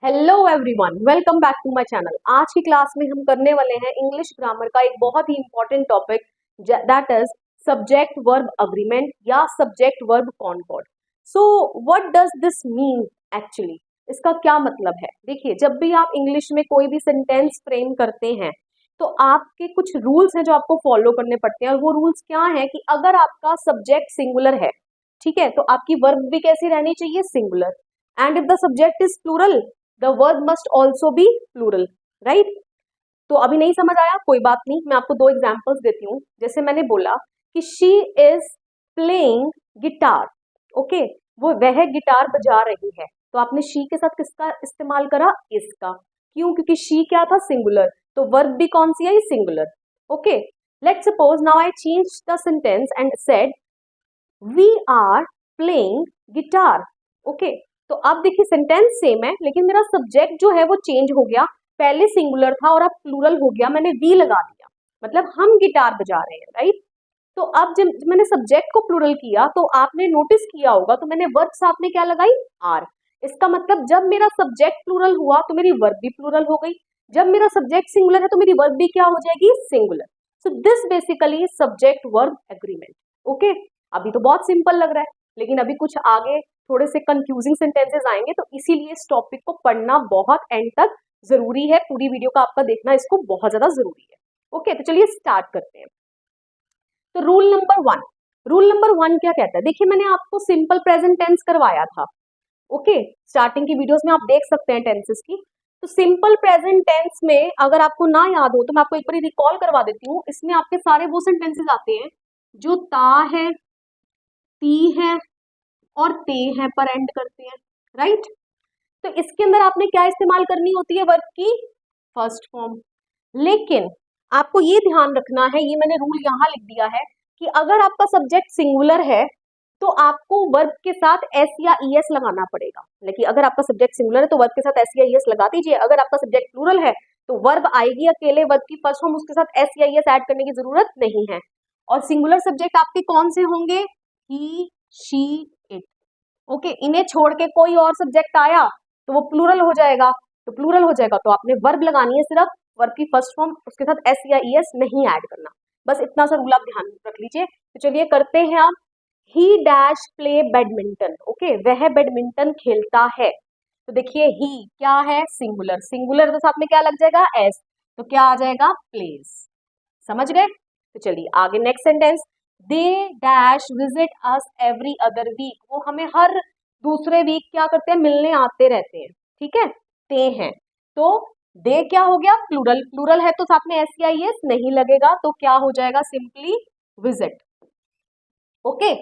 Hello everyone, welcome back to my channel. आज की class में हम करने वाले हैं इंग्लिश ग्रामर का एक बहुत ही important topic, that is subject verb agreement या subject verb concord. So what does this mean actually? इसका क्या मतलब है? देखिए, जब भी आप इंग्लिश में कोई भी सेंटेंस फ्रेम करते हैं तो आपके कुछ रूल्स हैं जो आपको फॉलो करने पड़ते हैं। और वो रूल्स क्या है कि अगर आपका सब्जेक्ट सिंगुलर है, ठीक है, तो आपकी वर्ब भी कैसी रहनी चाहिए? Singular. And if the subject is plural, the verb must also be plural, right? तो अभी नहीं समझ आया, कोई बात नहीं, मैं आपको दो एग्जाम्पल्स देती हूँ। जैसे मैंने बोला कि she is playing guitar, okay, वह गिटार बजा रही है, तो आपने शी के साथ किसका इस्तेमाल करा? इसका। क्यों? क्योंकि शी क्या था? सिंगुलर, तो वर्ब भी कौन सी है? Singular. Okay, let's suppose now I change the sentence and said we are playing guitar. Okay, तो अब देखिए सेंटेंस सेम है लेकिन मेरा सब्जेक्ट जो है वो चेंज हो गया। पहले सिंगुलर था और अब प्लूरल हो गया, मैंने वी लगा दिया, मतलब हम गिटार बजा रहे हैं, राइट? तो अब जब मैंने सब्जेक्ट को प्लूरल किया तो आपने नोटिस किया होगा, तो मैंने वर्ब साथ में क्या लगाई? आर। इसका मतलब जब मेरा सब्जेक्ट प्लूरल हुआ तो मेरी वर्ब भी प्लूरल हो गई। जब मेरा सब्जेक्ट सिंगुलर है तो मेरी वर्ब भी क्या हो जाएगी? Singular. So this basically subject verb agreement. Okay, अभी तो बहुत सिंपल लग रहा है, लेकिन अभी कुछ आगे थोड़े से कंफ्यूजिंग सेंटेंसेस आएंगे, तो इसीलिए इस टॉपिक को पढ़ना बहुत एंड तक जरूरी है। पूरी वीडियो का आपका देखना इसको बहुत ज्यादा जरूरी है। ओके, तो चलिए स्टार्ट करते हैं। तो रूल नंबर वन क्या कहता है? देखिए, मैंने आपको सिंपल प्रेजेंट टेंस करवाया था। ओके, स्टार्टिंग की वीडियोस में आप देख सकते हैं टेंसेस की। तो सिंपल प्रेजेंट टेंस में अगर आपको ना याद हो तो मैं आपको एक बार रिकॉल करवा देती हूँ। इसमें आपके सारे वो सेंटेंसेस आते हैं जो ता है, ती है और ते हैं पर एंड करते हैं, राइट? तो इसके अंदर आपने क्या इस्तेमाल करनी होती है? वर्ब की फर्स्ट फॉर्म। लेकिन आपको ये ध्यान रखना है, ये मैंने रूल यहाँ लिख दिया है कि अगर आपका सब्जेक्ट सिंगुलर है तो आपको वर्ब के साथ एस या ई एस लगाना पड़ेगा। लेकिन अगर आपका सब्जेक्ट सिंगुलर है तो वर्ब के साथ एस या ई एस लगा दीजिए। अगर आपका सब्जेक्ट प्लूरल है तो वर्ब आएगी अकेले, वर्ब की फर्स्ट फॉर्म, उसके साथ एस या ई एस ऐड करने की जरूरत नहीं है। और सिंगुलर सब्जेक्ट आपके कौन से होंगे? ही, शी, इट। ओके, इन्हें छोड़ के कोई और सब्जेक्ट आया तो वो प्लूरल हो जाएगा। तो प्लूरल हो जाएगा तो आपने वर्ब लगानी है सिर्फ, वर्ब की फर्स्ट फॉर्म, उसके साथ एस या ई एस नहीं ऐड करना। बस इतना सा रूल आप ध्यान रख लीजिए। तो चलिए करते हैं आप। ही डैश प्ले बैडमिंटन। ओके, वह बैडमिंटन खेलता है। तो देखिए ही क्या है? सिंगुलर। सिंगुलर तो साथ में क्या लग जाएगा? एस। तो क्या आ जाएगा? प्लेस। समझ गए? तो चलिए आगे next sentence. They dash visit us every other week. वो हमें हर दूसरे वीक क्या करते हैं? मिलने आते रहते हैं, ठीक है? ते हैं, तो दे क्या हो गया? प्लूरल। प्लूरल है तो साथ में एस या एस नहीं लगेगा, तो क्या हो जाएगा? Simply visit. ओके,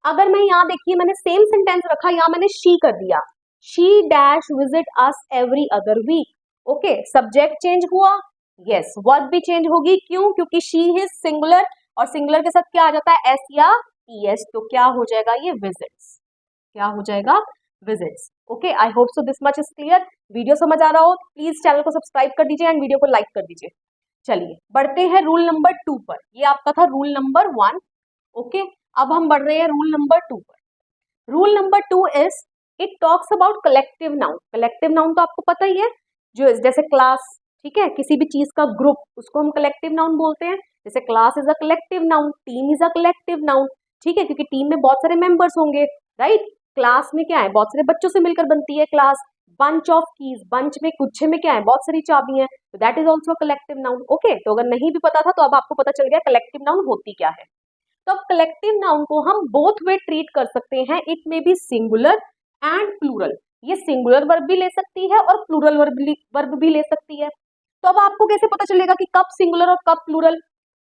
अगर मैं यहाँ देखिए मैंने सेम सेंटेंस रखा, यहाँ मैंने शी कर दिया। She dash visit us every other week. Okay, subject change हुआ, यस, वर्ब भी चेंज होगी। क्यों? क्योंकि शी इज सिंगुलर और सिंगुलर के साथ क्या आ जाता है? एस या ई एस। तो क्या हो जाएगा? ये विजिट्स। क्या हो जाएगा? Visits. Okay, I hope so this much is clear. Video समझ आ रहा हो प्लीज चैनल को सब्सक्राइब कर दीजिए एंड वीडियो को लाइक कर दीजिए। चलिए बढ़ते हैं रूल नंबर 2 पर। ये आपका था रूल नंबर 1। ओके, अब हम बढ़ रहे हैं रूल नंबर 2 पर। Rule number 2 is it talks about collective noun. Collective noun तो आपको पता ही है, जो जैसे क्लास, ठीक है, किसी भी चीज का ग्रुप, उसको हम कलेक्टिव नाउन बोलते हैं। जैसे class is a collective noun, team is a collective noun, ठीक है, क्योंकि टीम में बहुत सारे मेंबर्स होंगे, राइट? क्लास में क्या है? बहुत सारे बच्चों से मिलकर बनती है class. Bunch of keys, bunch में, गुच्छे में क्या है? बहुत सारी चाबी है, तो that is also collective noun. Okay, तो अगर नहीं भी पता था तो अब आपको पता चल गया कलेक्टिव नाउन होती क्या है। तो अब कलेक्टिव नाउन को हम बोथ वे ट्रीट कर सकते हैं। It may be singular and plural. ये सिंगुलर वर्ब भी ले सकती है और प्लूरल वर्ब भी ले सकती है। तो अब आपको कैसे पता चलेगा कि कब सिंगुलर और कब प्लूरल?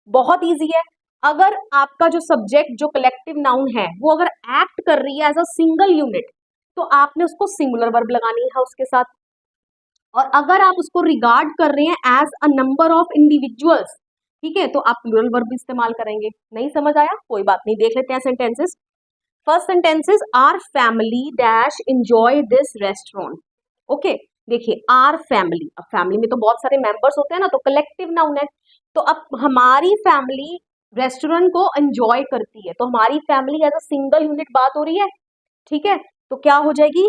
बहुत इजी है। अगर आपका जो सब्जेक्ट, जो कलेक्टिव नाउन है, वो अगर एक्ट कर रही है एज अ सिंगल यूनिट, तो आपने उसको सिंगुलर वर्ब लगानी है उसके साथ। और अगर आप उसको रिगार्ड कर रहे हैं as a number of individuals, ठीक है, तो आप प्लूरल वर्ब इस्तेमाल करेंगे। नहीं समझ आया? कोई बात नहीं, देख लेते हैं sentences. First sentences, our family dash enjoy this restaurant. Okay, देखिए आर फैमिली, अब फैमिली में तो बहुत सारे मेंबर्स होते हैं ना, तो कलेक्टिव नाउन है। तो अब हमारी फैमिली रेस्टोरेंट को एंजॉय करती है, तो हमारी family as a single unit बात हो रही है, ठीक है? तो क्या हो जाएगी?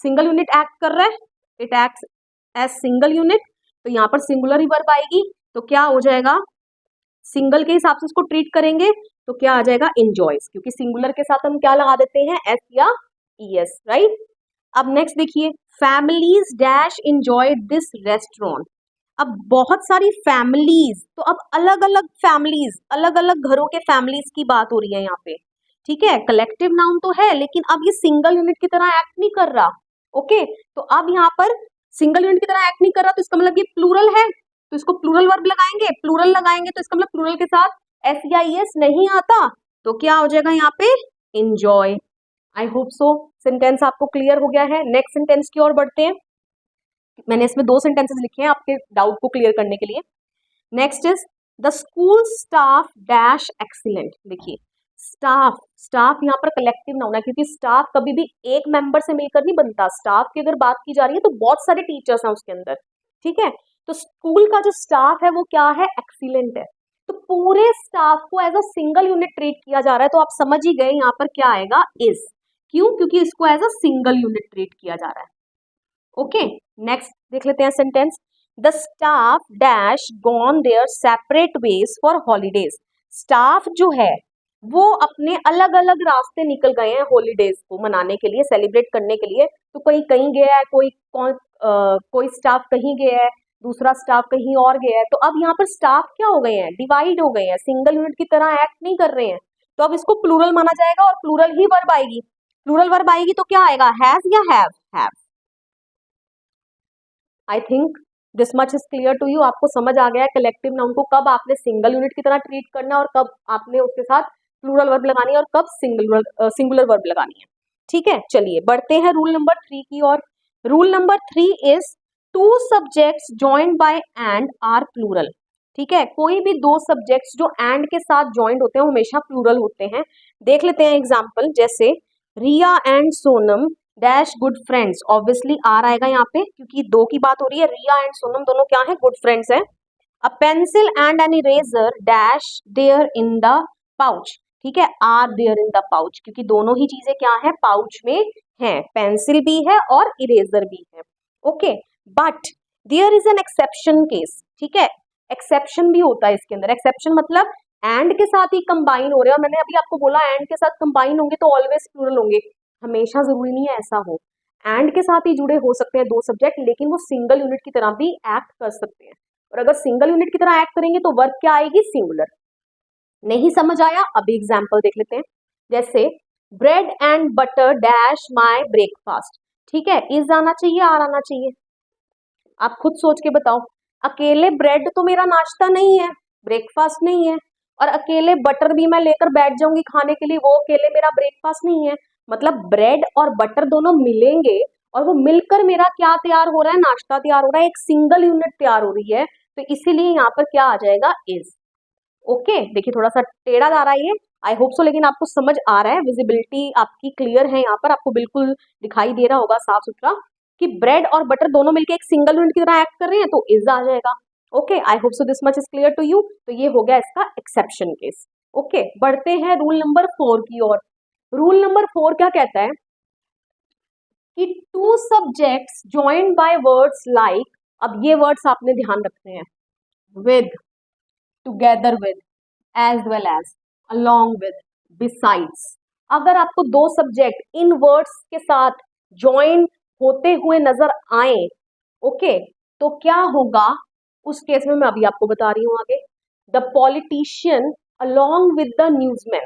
सिंगल यूनिट एक्ट कर रहा है, it acts as single unit, तो यहाँ पर सिंगुलर ही वर्ब आएगी, तो क्या हो जाएगा, सिंगल के हिसाब से इसको ट्रीट करेंगे तो क्या आ जाएगा, एंजॉयज, क्योंकि सिंगुलर के साथ हम क्या लगा देते हैं, एस या ईएस, राइट। अब नेक्स्ट देखिए, families dash enjoy this restaurant. अब बहुत सारी फैमिलीज, तो अब अलग अलग फैमिलीज, अलग अलग घरों के फैमिलीज की बात हो रही है यहाँ पे, ठीक है। कलेक्टिव नाउन तो है लेकिन अब ये सिंगल यूनिट की तरह एक्ट नहीं कर रहा, ओके। तो अब यहाँ पर सिंगल यूनिट की तरह एक्ट नहीं कर रहा, तो इसका मतलब ये प्लूरल है, तो इसको प्लूरल वर्ब लगाएंगे, प्लूरल लगाएंगे तो इसका मतलब प्लूरल के साथ एस या एस नहीं आता, तो क्या हो जाएगा यहाँ पे, एंजॉय। आई होप सो सेंटेंस आपको क्लियर हो गया है। नेक्स्ट सेंटेंस की ओर बढ़ते हैं। मैंने इसमें 2 सेंटेंसेस लिखे हैं आपके डाउट को क्लियर करने के लिए। Next is the school staff dash excellent. देखिए स्टाफ, स्टाफ यहाँ पर कलेक्टिव नाउन है, क्योंकि स्टाफ कभी भी एक मेंबर से मिलकर नहीं बनता। स्टाफ की अगर बात की जा रही है तो बहुत सारे टीचर्स हैं उसके अंदर, ठीक है। तो स्कूल का जो स्टाफ है वो क्या है, एक्सीलेंट है। तो पूरे स्टाफ को as a single unit treat किया जा रहा है, तो आप समझ ही गए यहाँ पर क्या आएगा, इज। क्यों, क्योंकि इसको as a single unit treat किया जा रहा है, ओके। नेक्स्ट देख लेते हैं sentence, the staff dash gone their separate ways for holidays. Staff जो है वो अपने अलग अलग रास्ते निकल गए हैं हॉलीडेज को मनाने के लिए, सेलिब्रेट करने के लिए। तो कोई कहीं गया है, कोई स्टाफ कहीं गया है, दूसरा स्टाफ कहीं और गया है। तो अब यहाँ पर स्टाफ क्या हो गए हैं, डिवाइड हो गए हैं, सिंगल यूनिट की तरह एक्ट नहीं कर रहे हैं। तो अब इसको प्लूरल माना जाएगा और प्लूरल ही वर्ब आएगी। प्लूरल वर्ब आएगी तो क्या आएगा, हैज या have. I think this much is clear to you. आपको समझ आ गया है कलेक्टिव नाउन को कब आपने सिंगल यूनिट की तरह ट्रीट करना है और कब आपने उसके साथ प्लूरल वर्ब लगानी है और कब सिंगुलर वर्ब लगानी है, ठीक है। चलिए बढ़ते हैं रूल नंबर 3 की ओर। Rule number 3 is two subjects joined by and are plural, ठीक है। कोई भी 2 सब्जेक्ट्स जो एंड के साथ ज्वाइंट होते हैं हमेशा प्लूरल होते हैं। देख लेते हैं एग्जाम्पल, जैसे Riya and Sonam dash good friends. Obviously are आएगा यहाँ पे क्योंकि 2 की बात हो रही है। रिया एंड सोनम दोनों क्या है, गुड फ्रेंड्स हैं। A pencil and an eraser dash there in the pouch, ठीक है, are there in the pouch, क्योंकि दोनों ही चीजें क्या है, पाउच में है, पेंसिल भी है और इरेजर भी है, okay. But there is an exception case, ठीक है, एक्सेप्शन भी होता है इसके अंदर। एक्सेप्शन मतलब एंड के साथ ही कंबाइन हो रहे हैं, और मैंने अभी आपको बोला एंड के साथ कंबाइन होंगे तो ऑलवेज प्लूरल होंगे, हमेशा जरूरी नहीं है ऐसा हो। एंड के साथ ही जुड़े हो सकते हैं 2 सब्जेक्ट, लेकिन वो सिंगल यूनिट की तरह भी एक्ट कर सकते हैं। और अगर सिंगल यूनिट की तरह एक्ट करेंगे तो वर्ब क्या आएगी, सिंगुलर। नहीं समझ आया, अभी एग्जाम्पल देख लेते हैं। जैसे bread and butter dash my breakfast, ठीक है, इज आना चाहिए, आर आना चाहिए, आप खुद सोच के बताओ। अकेले ब्रेड तो मेरा नाश्ता नहीं है, ब्रेकफास्ट नहीं है, और अकेले बटर भी मैं लेकर बैठ जाऊंगी खाने के लिए, वो अकेले मेरा ब्रेकफास्ट नहीं है। मतलब ब्रेड और बटर दोनों मिलेंगे और वो मिलकर मेरा क्या तैयार हो रहा है, नाश्ता तैयार हो रहा है, एक सिंगल यूनिट तैयार हो रही है। तो इसीलिए यहाँ पर क्या आ जाएगा, इज, ओके। देखिए थोड़ा सा टेढ़ा जा रहा है ये, आई होप सो, लेकिन आपको समझ आ रहा है, विजिबिलिटी आपकी क्लियर है, यहाँ पर आपको बिल्कुल दिखाई दे रहा होगा साफ सुथरा कि ब्रेड और बटर दोनों मिलकर एक सिंगल यूनिट की तरह एक्ट कर रहे हैं, तो इज आ जाएगा, okay. I hope so this much is clear to you. तो ये हो गया इसका एक्सेप्शन केस, ओके। बढ़ते हैं रूल नंबर 4 की ओर। रूल नंबर 4 क्या कहता है कि two subjects joined by words like, अब ये वर्ड्स आपने ध्यान रखने हैं, with, together with, as well as, along with, besides. अगर आपको 2 सब्जेक्ट इन वर्ड्स के साथ ज्वाइन होते हुए नजर आए, ओके, तो क्या होगा उस केस में, मैं अभी आपको बता रही हूं आगे। The politician along with the न्यूजमैन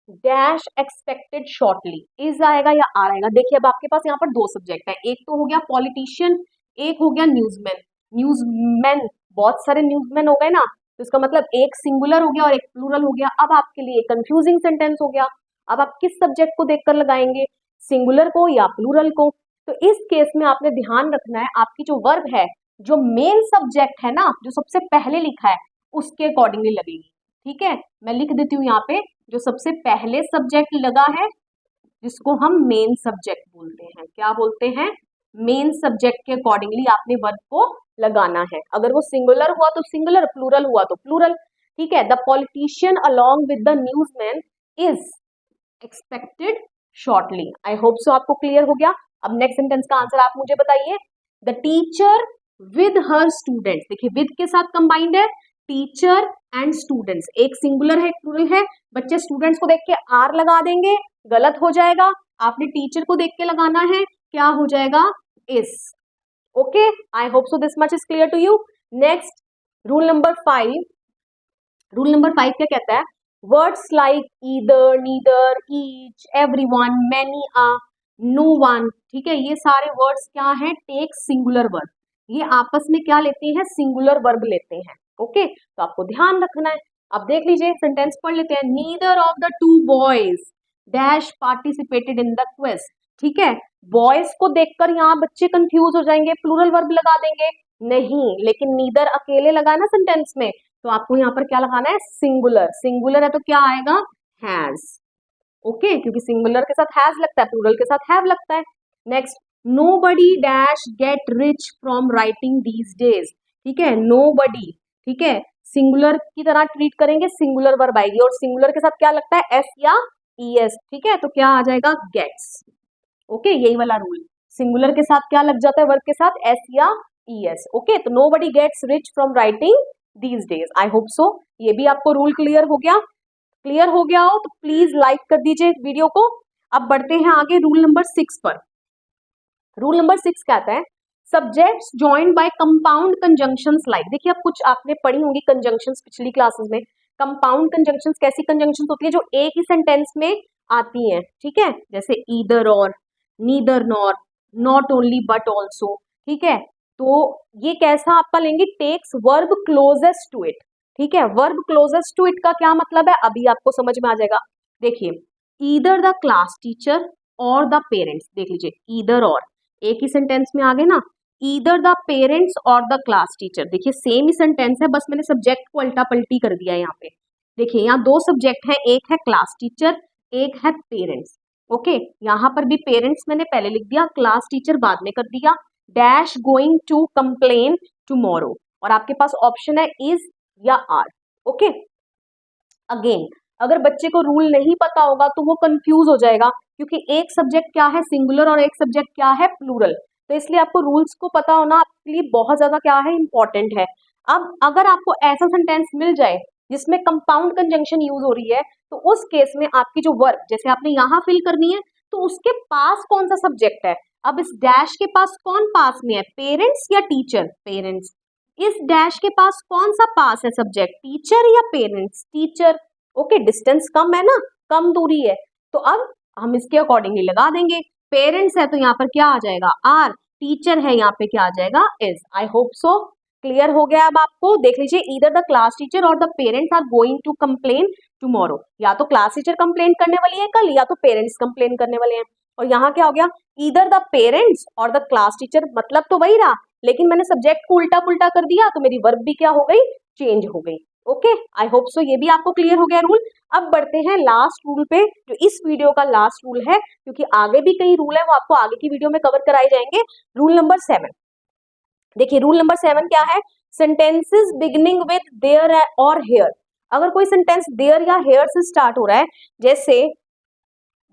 dash expected shortly, is आएगा या आर आएगा। देखिए अब आपके पास यहाँ पर 2 सब्जेक्ट है, एक तो हो गया पॉलिटिशियन, एक हो गया न्यूजमैन। न्यूजमैन, बहुत सारे न्यूजमैन हो गए ना, तो इसका मतलब एक सिंगुलर हो गया और एक प्लूरल हो गया। अब आपके लिए कंफ्यूजिंग सेंटेंस हो गया, अब आप किस सब्जेक्ट को देखकर लगाएंगे, सिंगुलर को या प्लूरल को। तो इस केस में आपने ध्यान रखना है, आपकी जो वर्ब है, जो मेन सब्जेक्ट है ना, जो सबसे पहले लिखा है, उसके अकॉर्डिंगली लगेगी, ठीक है। मैं लिख देती हूँ यहाँ पे, जो सबसे पहले सब्जेक्ट लगा है जिसको हम मेन सब्जेक्ट बोलते हैं, क्या बोलते हैं, मेन सब्जेक्ट के अकॉर्डिंगली आपने वर्ब को लगाना है। अगर वो सिंगुलर हुआ तो सिंगुलर, प्लूरल हुआ तो प्लूरल, ठीक है। The politician along with the न्यूजमैन is expected shortly. I hope सो आपको क्लियर हो गया। अब नेक्स्ट सेंटेंस का आंसर आप मुझे बताइए। The teacher with her students, देखिए विद के साथ कंबाइंड है, टीचर एंड स्टूडेंट्स, एक सिंगुलर है एक प्लूरल है, बच्चे स्टूडेंट्स को देख के आर लगा देंगे, गलत हो जाएगा, आपने टीचर को देख के लगाना है, क्या हो जाएगा, is. Okay, I hope so this much is clear to you. Next rule number 5, rule number 5 क्या कहता है, words like either, neither, each, everyone, many, no one, ठीक है, ये सारे वर्ड्स क्या हैं, टेक सिंगुलर वर्ब, ये आपस में क्या लेते हैं, सिंगुलर वर्ब लेते हैं। ओके, तो आपको ध्यान रखना है। अब देख लीजिए सेंटेंस पढ़ लेते हैं, neither of the two boys dash participated in the quiz, ठीक है, बॉयज को देखकर यहाँ बच्चे कंफ्यूज हो जाएंगे, प्लूरल वर्ब लगा देंगे, नहीं, लेकिन नीदर अकेले लगा ना सेंटेंस में, तो आपको यहाँ पर क्या लगाना है, सिंगुलर, सिंगुलर है तो क्या आएगा, हैज। ओके, क्योंकि सिंगुलर के साथ हैज लगता है, प्लूरल के साथ हैव लगता है। Next, nobody dash get rich from writing these days, ठीक है, नोबडी, ठीक है, सिंगुलर की तरह ट्रीट करेंगे, सिंगुलर वर्ब आएगी, और सिंगुलर के साथ क्या लगता है, एस या ईएस, ठीक है, तो क्या आ जाएगा, गेट्स। ओके, यही वाला रूल, सिंगुलर के साथ क्या लग जाता है, वर्ब के साथ एस या ईएस। ओके, तो nobody gets rich from writing these days. I hope so ये भी आपको रूल क्लियर हो गया। क्लियर हो गया हो तो प्लीज लाइक कर दीजिए वीडियो को। अब बढ़ते हैं आगे रूल नंबर 6 पर। रूल नंबर 6 कहता है, subjects joined bye compound conjunctions like, देखिए अब कुछ आपने पढ़ी होंगी कंजंक्शंस पिछली क्लासेस में। कंपाउंड कंजंक्शंस कैसी कंजंक्शंस होती है, जो एक ही सेंटेंस में आती हैं, ठीक है, जैसे either or, neither nor, not only but also, ठीक है, तो ये कैसा आपका लेंगे, takes verb closest to it, ठीक है, वर्ब क्लोजेस्ट टू इट का क्या मतलब है, अभी आपको समझ में आ जाएगा। देखिए, either the class teacher or the parents, देख लीजिए ईदर और, एक ही सेंटेंस में आ गए ना, ईदर द पेरेंट्स और द क्लास टीचर, देखिए सेम ही सेंटेंस है, बस मैंने सब्जेक्ट को उल्टा पलटी कर दिया है यहाँ पे। देखिए यहाँ दो सब्जेक्ट है, एक है क्लास टीचर, एक है पेरेंट्स। ओके, यहाँ पर भी पेरेंट्स मैंने पहले लिख दिया, क्लास टीचर बाद में कर दिया, dash going to complain tomorrow, और आपके पास ऑप्शन है इज या आर। ओके, अगेन अगर बच्चे को रूल नहीं पता होगा तो वो कंफ्यूज हो जाएगा, क्योंकि एक सब्जेक्ट क्या है सिंगुलर और एक सब्जेक्ट क्या है प्लूरल, तो इसलिए आपको रूल्स को पता होना आपके लिए बहुत ज्यादा क्या है, इंपॉर्टेंट है। अब अगर आपको ऐसा सेंटेंस मिल जाए जिसमें कंपाउंड कंजंक्शन यूज हो रही है, तो उस केस में आपकी जो वर्ब जैसे आपने यहाँ फिल करनी है, तो उसके पास कौन सा सब्जेक्ट है, अब इस डैश के पास कौन पास में है, पेरेंट्स या टीचर, पेरेंट्स, इस डैश के पास कौन सा पास है सब्जेक्ट, टीचर या पेरेंट्स, टीचर। ओके, डिस्टेंस कम है ना, कम दूरी है, तो अब हम इसके अकॉर्डिंगली लगा देंगे, पेरेंट्स है तो यहाँ पर क्या आ जाएगा, आर, टीचर है यहाँ पे क्या आ जाएगा, is. I hope so clear हो गया। अब आपको देख लीजिए, either the class teacher or the parents are going to complain tomorrow, या तो क्लास टीचर कंप्लेन करने वाली है कल, या तो पेरेंट्स कंप्लेन करने वाले हैं। और यहाँ क्या हो गया, ईदर द पेरेंट्स और द क्लास टीचर, मतलब तो वही रहा, लेकिन मैंने सब्जेक्ट को उल्टा पुल्टा कर दिया, तो मेरी वर्ब भी क्या हो गई, चेंज हो गई। ओके, आई होप सो ये भी आपको क्लियर हो गया रूल। अब बढ़ते हैं लास्ट रूल पे, जो इस वीडियो का लास्ट रूल है, क्योंकि आगे भी कई रूल है, वो आपको आगे की वीडियो में कवर कराए जाएंगे। रूल नंबर 7, देखिए रूल नंबर 7 क्या है, सेंटेंसेस बिगिनिंग विद देयर और हेयर, अगर कोई सेंटेंस देयर या हेयर से स्टार्ट हो रहा है, जैसे,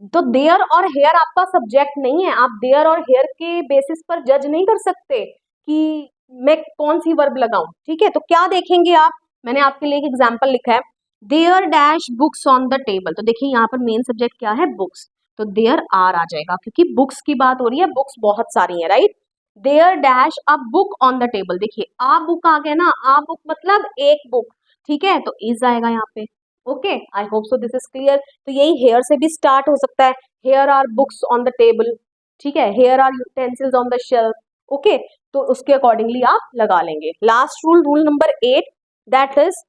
तो देयर और हेयर आपका सब्जेक्ट नहीं है, आप देयर और हेयर के बेसिस पर जज नहीं कर सकते कि मैं कौन सी वर्ब लगाऊं, ठीक है, तो क्या देखेंगे आप, मैंने आपके लिए एक एग्जांपल लिखा है, there dash books on the table, तो देखिए यहाँ पर मेन सब्जेक्ट क्या है, बुक्स, तो देयर आर आ जाएगा, क्योंकि बुक्स की बात हो रही है, बुक्स बहुत सारी है, right, there dash a book on the table, देखिए आ बुक आ गया ना, आ बुक मतलब एक बुक, ठीक है, तो इज आएगा यहाँ पे। Okay, I hope so this is clear. तो यही हेयर से भी स्टार्ट हो सकता है, here are books on the table, ठीक है, here are utensils on the shelf. Okay, तो उसके अकॉर्डिंगली आप लगा लेंगे। Last rule, rule number 8, that is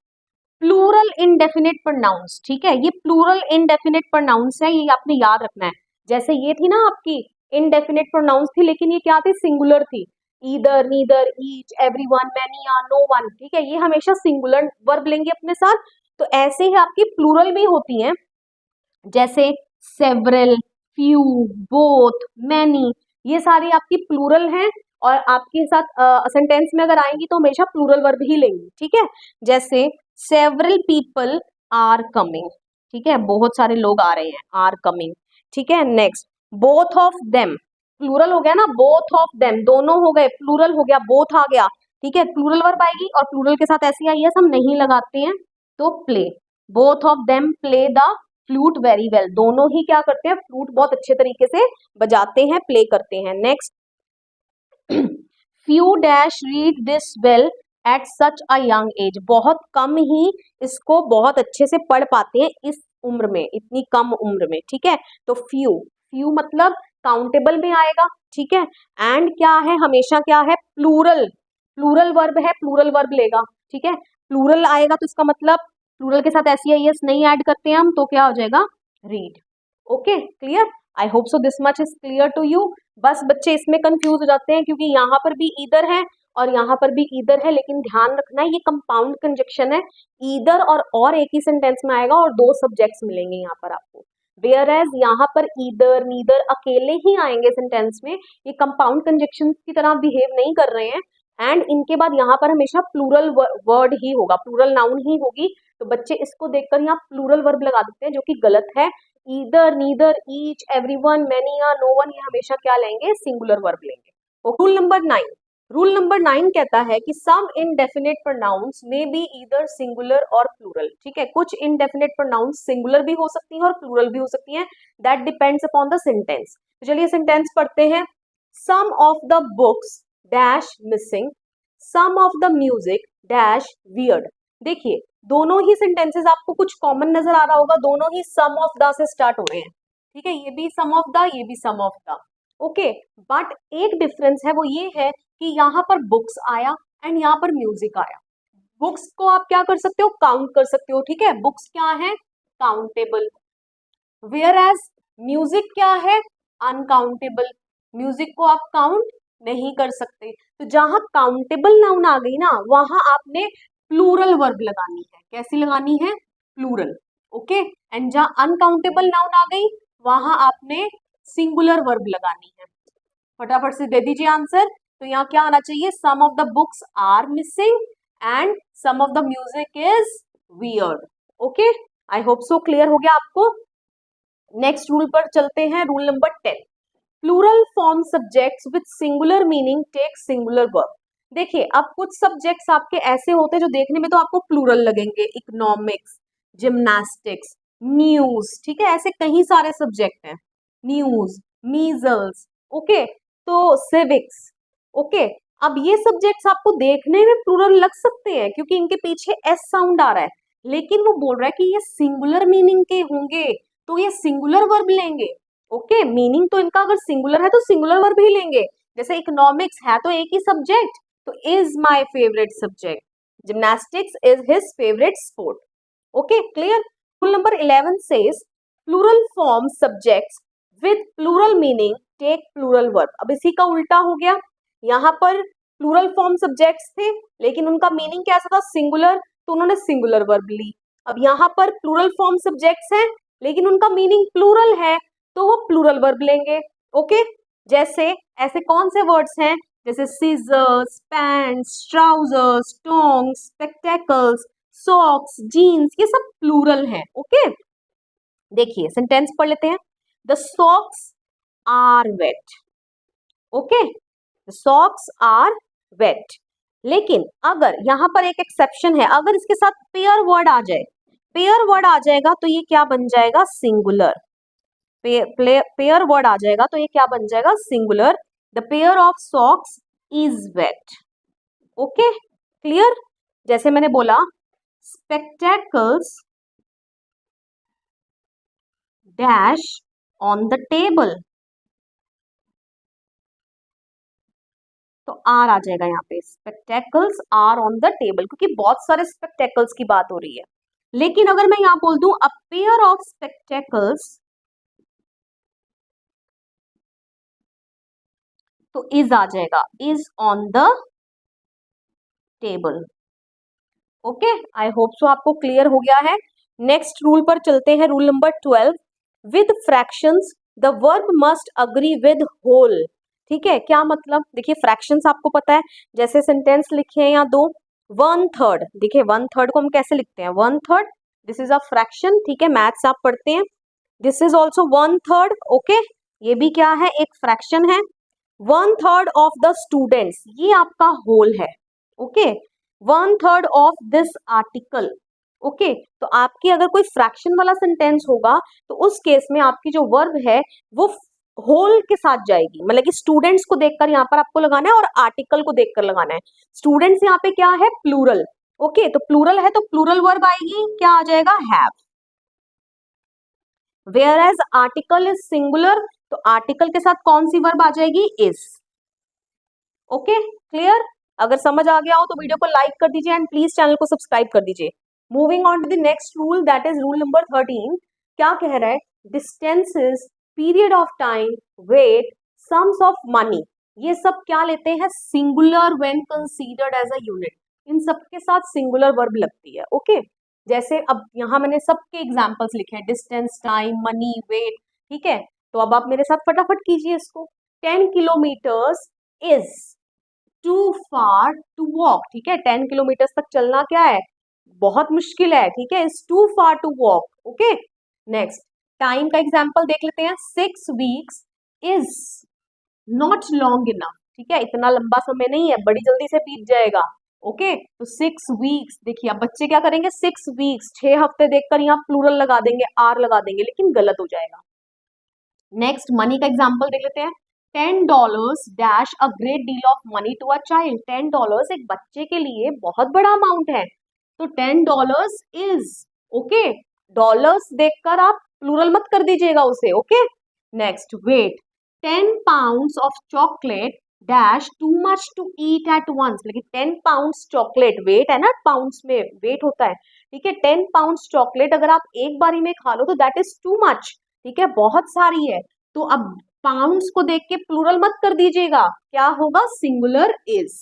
plural indefinite pronouns, ठीक है, ये प्लूरल इनडेफिनिट प्रोनाउंस है, ये आपने याद रखना है। जैसे ये थी ना आपकी इनडेफिनिट प्रोनाउंस थी, लेकिन ये क्या थी, सिंगुलर थी, either, neither, each, everyone, many, no one, ठीक है, ये हमेशा सिंगुलर वर्ब लेंगे अपने साथ। तो ऐसे ही आपकी प्लूरल भी होती हैं, जैसे सेवरल, फ्यू, बोथ, मैनी, ये सारी आपकी प्लूरल हैं, और आपके साथ सेंटेंस में अगर आएंगी तो हमेशा प्लूरल वर्ब ही लेंगी, ठीक है, जैसे सेवरल पीपल आर कमिंग, ठीक है, बहुत सारे लोग आ रहे हैं, आर कमिंग, ठीक है। Next, both of them, plural हो गया ना, बोथ ऑफ देम, दोनों हो गए, प्लूरल हो गया, बोथ आ गया, ठीक है, प्लूरल वर्ब आएगी और प्लूरल के साथ ऐसी आई हम नहीं लगाते हैं, तो play, both of them play the flute very well, दोनों ही क्या करते हैं, फ्लूट बहुत अच्छे तरीके से बजाते हैं, प्ले करते हैं। Next, few dash read this well at such a young age, बहुत कम ही इसको बहुत अच्छे से पढ़ पाते हैं इस उम्र में, इतनी कम उम्र में, ठीक है, तो फ्यू, फ्यू मतलब काउंटेबल में आएगा, ठीक है, एंड क्या है, हमेशा क्या है, प्लूरल, प्लूरल वर्ब है, प्लूरल वर्ब लेगा, ठीक है, प्लूरल आएगा तो इसका मतलब प्लूरल के साथ एस एस नहीं ऐड करते हैं हम, तो क्या हो जाएगा, read. Okay, clear, I hope so this much is clear to you. बस बच्चे इसमें कंफ्यूज हो जाते हैं क्योंकि यहाँ पर भी ईदर है और यहाँ पर भी ईदर है, लेकिन ध्यान रखना है ये कंपाउंड कंजक्शन है, ईदर और एक ही सेंटेंस में आएगा और दो सब्जेक्ट्स मिलेंगे यहाँ पर आपको, वेयर एज यहाँ पर ईदर नीदर अकेले ही आएंगे सेंटेंस में, ये कंपाउंड कंजक्शन की तरह बिहेव नहीं कर रहे हैं, एंड इनके बाद यहाँ पर हमेशा प्लूरल वर्ड ही होगा, प्लूरल नाउन ही होगी, तो बच्चे इसको देखकर यहाँ प्लूरल वर्ब लगा देते हैं जो कि गलत है, either neither each everyone many या नो वन, ये हमेशा क्या लेंगे, सिंगुलर वर्ब लेंगे। रूल नंबर 9, रूल नंबर 9 कहता है कि some indefinite pronouns may be either singular और प्लूरल, ठीक है, कुछ इनडेफिनेट प्रोनाउंस सिंगुलर भी हो सकती हैं और प्लूरल भी हो सकती हैं, that depends upon the sentence. तो चलिए सेंटेंस पढ़ते हैं, some of the books dash missing, some of the music dash weird. देखिए दोनों ही सेंटेंसेस आपको कुछ कॉमन नजर आ रहा होगा, दोनों ही सम ऑफ द से स्टार्ट हो रहे हैं, ठीक है, ये भी सम ऑफ द, ये भी सम ऑफ द, ओके, बट एक डिफरेंस है, वो ये है कि यहाँ पर बुक्स आया एंड यहाँ पर म्यूजिक आया। बुक्स को आप क्या कर सकते हो, काउंट कर सकते हो, ठीक है, बुक्स क्या है, काउंटेबल, वेयर एज म्यूजिक क्या है, अनकाउंटेबल, म्यूजिक को आप काउंट नहीं कर सकते, तो जहां काउंटेबल नाउन आ गई ना वहां आपने प्लूरल वर्ब लगानी है, कैसी लगानी है, प्लूरल, ओके, एंड जहां अनकाउंटेबल नाउन आ गई वहां आपने सिंगुलर वर्ब लगानी है। फटाफट से दे दीजिए आंसर, तो यहाँ क्या आना चाहिए, some of the books are missing and some of the music is weird. Okay, I hope so clear हो गया आपको। नेक्स्ट रूल पर चलते हैं, rule number 10, plural form subjects with singular meaning take singular verb. देखिए अब कुछ subjects आपके ऐसे होते हैं जो देखने में तो आपको प्लूरल लगेंगे, इकोनॉमिक्स, जिम्नास्टिक्स, न्यूज, ठीक है, ऐसे कई सारे सब्जेक्ट हैं, न्यूज, मीजल्स, ओके, तो सिविक्स, ओके, अब ये सब्जेक्ट्स आपको देखने में प्लूरल लग सकते हैं क्योंकि इनके पीछे एस साउंड आ रहा है, लेकिन वो बोल रहा है कि ये सिंगुलर मीनिंग के होंगे तो ये सिंगुलर वर्ब लेंगे, ओके, मीनिंग तो इनका अगर सिंगुलर है तो सिंगुलर वर्ब ही लेंगे, जैसे इकोनॉमिक्स है तो एक ही सब्जेक्ट, तो is my favourite subject, gymnastics is his favourite sport, okay, clear. Rule number 11 says plural form subjects with plural meaning take plural verb. अब इसी का उल्टा हो गया, यहाँ पर प्लूरल फॉर्म सब्जेक्ट्स थे लेकिन उनका मीनिंग कैसा था, सिंगुलर, तो उन्होंने सिंगुलर वर्ब ली। अब यहाँ पर प्लूरल फॉर्म सब्जेक्ट्स हैं लेकिन उनका मीनिंग प्लूरल है तो वो प्लूरल वर्ब लेंगे, ओके, जैसे ऐसे कौन से वर्ड्स हैं, जैसे scissors, pants, trousers, tongs, spectacles, socks, jeans, ये सब प्लूरल हैं, ओके। देखिए सेंटेंस पढ़ लेते हैं, the socks are wet, okay, the socks are wet, लेकिन अगर यहाँ पर एक एक्सेप्शन है, अगर इसके साथ पेयर वर्ड आ जाए, पेयर वर्ड आ जाएगा तो ये क्या बन जाएगा, सिंगुलर, पेयर वर्ड आ जाएगा तो ये क्या बन जाएगा, singular, the pair of socks is wet, okay, clear. जैसे मैंने बोला spectacles dash on the table, तो आर आ जाएगा यहाँ पे, spectacles are on the table, क्योंकि बहुत सारे स्पेक्टेकल्स की बात हो रही है, लेकिन अगर मैं यहाँ बोल दूं अ पेयर ऑफ स्पेक्टेकल्स तो इज आ जाएगा, is on the table, okay, I hope सो आपको क्लियर हो गया है। नेक्स्ट रूल पर चलते हैं, rule number 12, with fractions the verb must agree with whole, ठीक है, क्या मतलब, देखिए फ्रैक्शंस आपको पता है, जैसे सेंटेंस लिखे हैं यहाँ दो, 1/3, देखिए 1/3 को हम कैसे लिखते हैं, 1/3, दिस इज अ फ्रैक्शन, ठीक है, मैथ्स आप पढ़ते हैं, दिस इज ऑल्सो 1/3, ओके, ये भी क्या है, एक फ्रैक्शन है। 1/3 ऑफ द स्टूडेंट्स, ये आपका होल है। Okay, 1/3 of this article. Okay, तो आपकी अगर कोई फ्रैक्शन वाला सेंटेंस होगा तो उस केस में आपकी जो वर्ब है वो होल के साथ जाएगी, मतलब कि स्टूडेंट्स को देखकर यहाँ पर आपको लगाना है और आर्टिकल को देखकर लगाना है। स्टूडेंट्स यहाँ पे क्या है, प्लूरल। ओके, तो प्लूरल है तो प्लूरल वर्ब आएगी, क्या आ जाएगा, have. Whereas article is singular, तो आर्टिकल के साथ कौन सी वर्ब आ जाएगी, इज। Okay, clear. अगर समझ आ गया हो तो वीडियो को लाइक कर दीजिए एंड प्लीज चैनल को सब्सक्राइब कर दीजिए। Moving on to the next rule, that is rule number 13। क्या कह रहा है, distances, period of time, weight, sums of money, ये सब क्या लेते हैं, singular when considered as a unit. इन सब के साथ सिंगुलर वर्ब लगती है। ओके, जैसे अब यहाँ मैंने सबके एग्जाम्पल्स लिखे हैं, डिस्टेंस, टाइम, मनी, वेट। ठीक है, तो अब आप मेरे साथ फटाफट कीजिए इसको। 10 kilometres is too far to walk. ठीक है, 10 किलोमीटर तक चलना क्या है, बहुत मुश्किल है। ठीक है, is too far to walk. Okay, next time का एग्जांपल देख लेते हैं। 6 weeks is not long enough. ठीक है, इतना लंबा समय नहीं है, बड़ी जल्दी से बीत जाएगा। ओके, तो 6 वीक्स, देखिए अब बच्चे क्या करेंगे, 6 वीक्स, 6 हफ्ते देखकर यहाँ प्लूरल लगा देंगे, आर लगा देंगे, लेकिन गलत हो जाएगा। नेक्स्ट मनी का एग्जांपल देख लेते हैं। $10 dash a great deal of money to a child. $10 एक बच्चे के लिए बहुत बड़ा अमाउंट है, तो $10 इज। ओके, डॉलर्स देखकर आप प्लूरल मत कर दीजिएगा उसे। Okay, next weight, 10 pounds of chocolate dash too much to eat at once. लेकिन 10 पाउंड्स चॉकलेट, वेट है ना, पाउंड्स में वेट होता है। ठीक है, 10 पाउंड्स चॉकलेट अगर आप एक बारी में खा लो तो दैट इज टू मच। ठीक है, बहुत सारी है, तो अब पाउंड्स को देख के प्लूरल मत कर दीजिएगा, क्या होगा, singular is.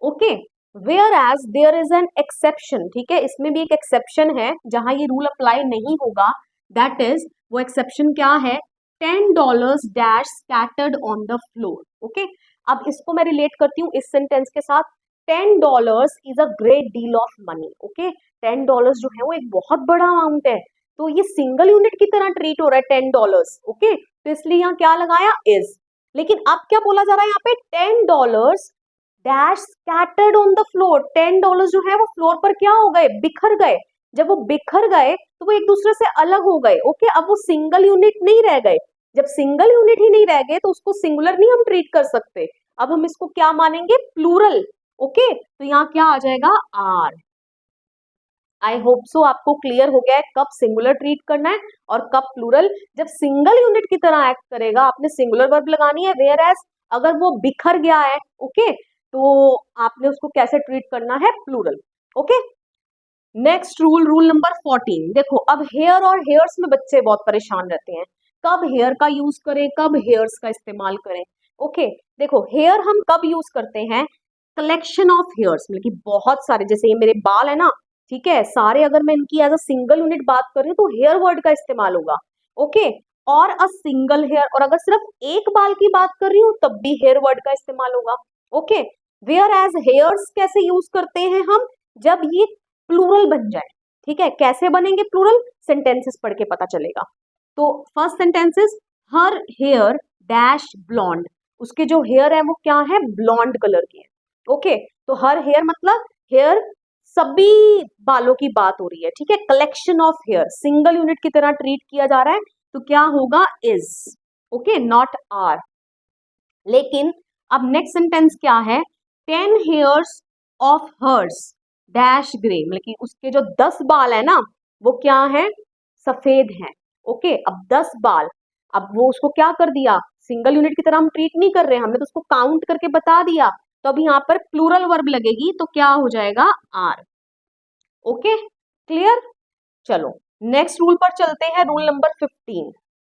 Okay, whereas there is an exception. ठीक है, इसमें भी एक एक्सेप्शन है जहां ये रूल अप्लाई नहीं होगा, दैट इज, वो एक्सेप्शन क्या है, $10 dash scattered on the floor. Okay, अब इसको मैं रिलेट करती हूँ इस सेंटेंस के साथ। $10 is a great deal of money. Okay, $10 जो है वो एक बहुत बड़ा अमाउंट है, तो ये सिंगल यूनिट की तरह ट्रीट हो रहा है $10। ओके, तो इसलिए यहाँ क्या लगाया, इज। लेकिन अब क्या बोला जा रहा है यहाँ पे, $10 dash scattered on the floor. $10 जो है वो फ्लोर पर क्या हो गए, बिखर गए। जब वो बिखर गए तो वो एक दूसरे से अलग हो गए। ओके, अब वो सिंगल यूनिट नहीं रह गए। जब सिंगल यूनिट ही नहीं रह गए तो उसको सिंगुलर नहीं हम ट्रीट कर सकते, अब हम इसको क्या मानेंगे, प्लूरल। ओके, तो यहाँ क्या आ जाएगा, आर। आई होप सो आपको क्लियर हो गया है कब सिंगुलर ट्रीट करना है और कब प्लूरल। जब सिंगल यूनिट की तरह एक्ट करेगा आपने सिंगुलर वर्ब लगानी है, वेयर एज अगर वो बिखर गया है, ओके, तो आपने उसको कैसे ट्रीट करना है, plural. Okay, next rule, rule number 14। देखो अब हेयर और हेयर्स में बच्चे बहुत परेशान रहते हैं, कब हेयर का यूज करें, कब हेयर्स का इस्तेमाल करें। ओके, देखो हेयर हम कब यूज करते हैं, कलेक्शन ऑफ हेयर्स, मतलब कि बहुत सारे, जैसे ये मेरे बाल है ना, ठीक है, सारे अगर मैं इनकी एज अ सिंगल यूनिट बात कर रही हूँ तो हेयर वर्ड का इस्तेमाल होगा। ओके, और अ सिंगल हेयर, और अगर सिर्फ एक बाल की बात कर रही हूँ तब भी हेयर वर्ड का इस्तेमाल होगा। ओके, वेयर एज हेयर्स कैसे यूज करते हैं हम, जब ये प्लूरल बन जाए। ठीक है, कैसे बनेंगे प्लूरल, सेंटेंसेस पढ़ के पता चलेगा। तो first sentences, her hair dash blonde, उसके जो हेयर है वो क्या है, ब्लॉन्ड कलर के है। ओके, तो हर हेयर मतलब हेयर, सभी बालों की बात हो रही है। ठीक है, collection of hair single unit की तरह ट्रीट किया जा रहा है, तो क्या होगा, इज। Okay, not are. लेकिन अब नेक्स्ट सेंटेंस क्या है, 10 hairs of hers dash grey, मतलब कि उसके जो 10 बाल है ना वो क्या है, सफेद हैं। ओके, अब 10 बाल, अब वो उसको क्या कर दिया, सिंगल यूनिट की तरह हम ट्रीट नहीं कर रहे, हमने तो उसको काउंट करके बता दिया, तो अब यहाँ पर प्लूरल वर्ब लगेगी, तो क्या हो जाएगा, आर। Okay, clear. चलो नेक्स्ट रूल पर चलते हैं, rule number 15।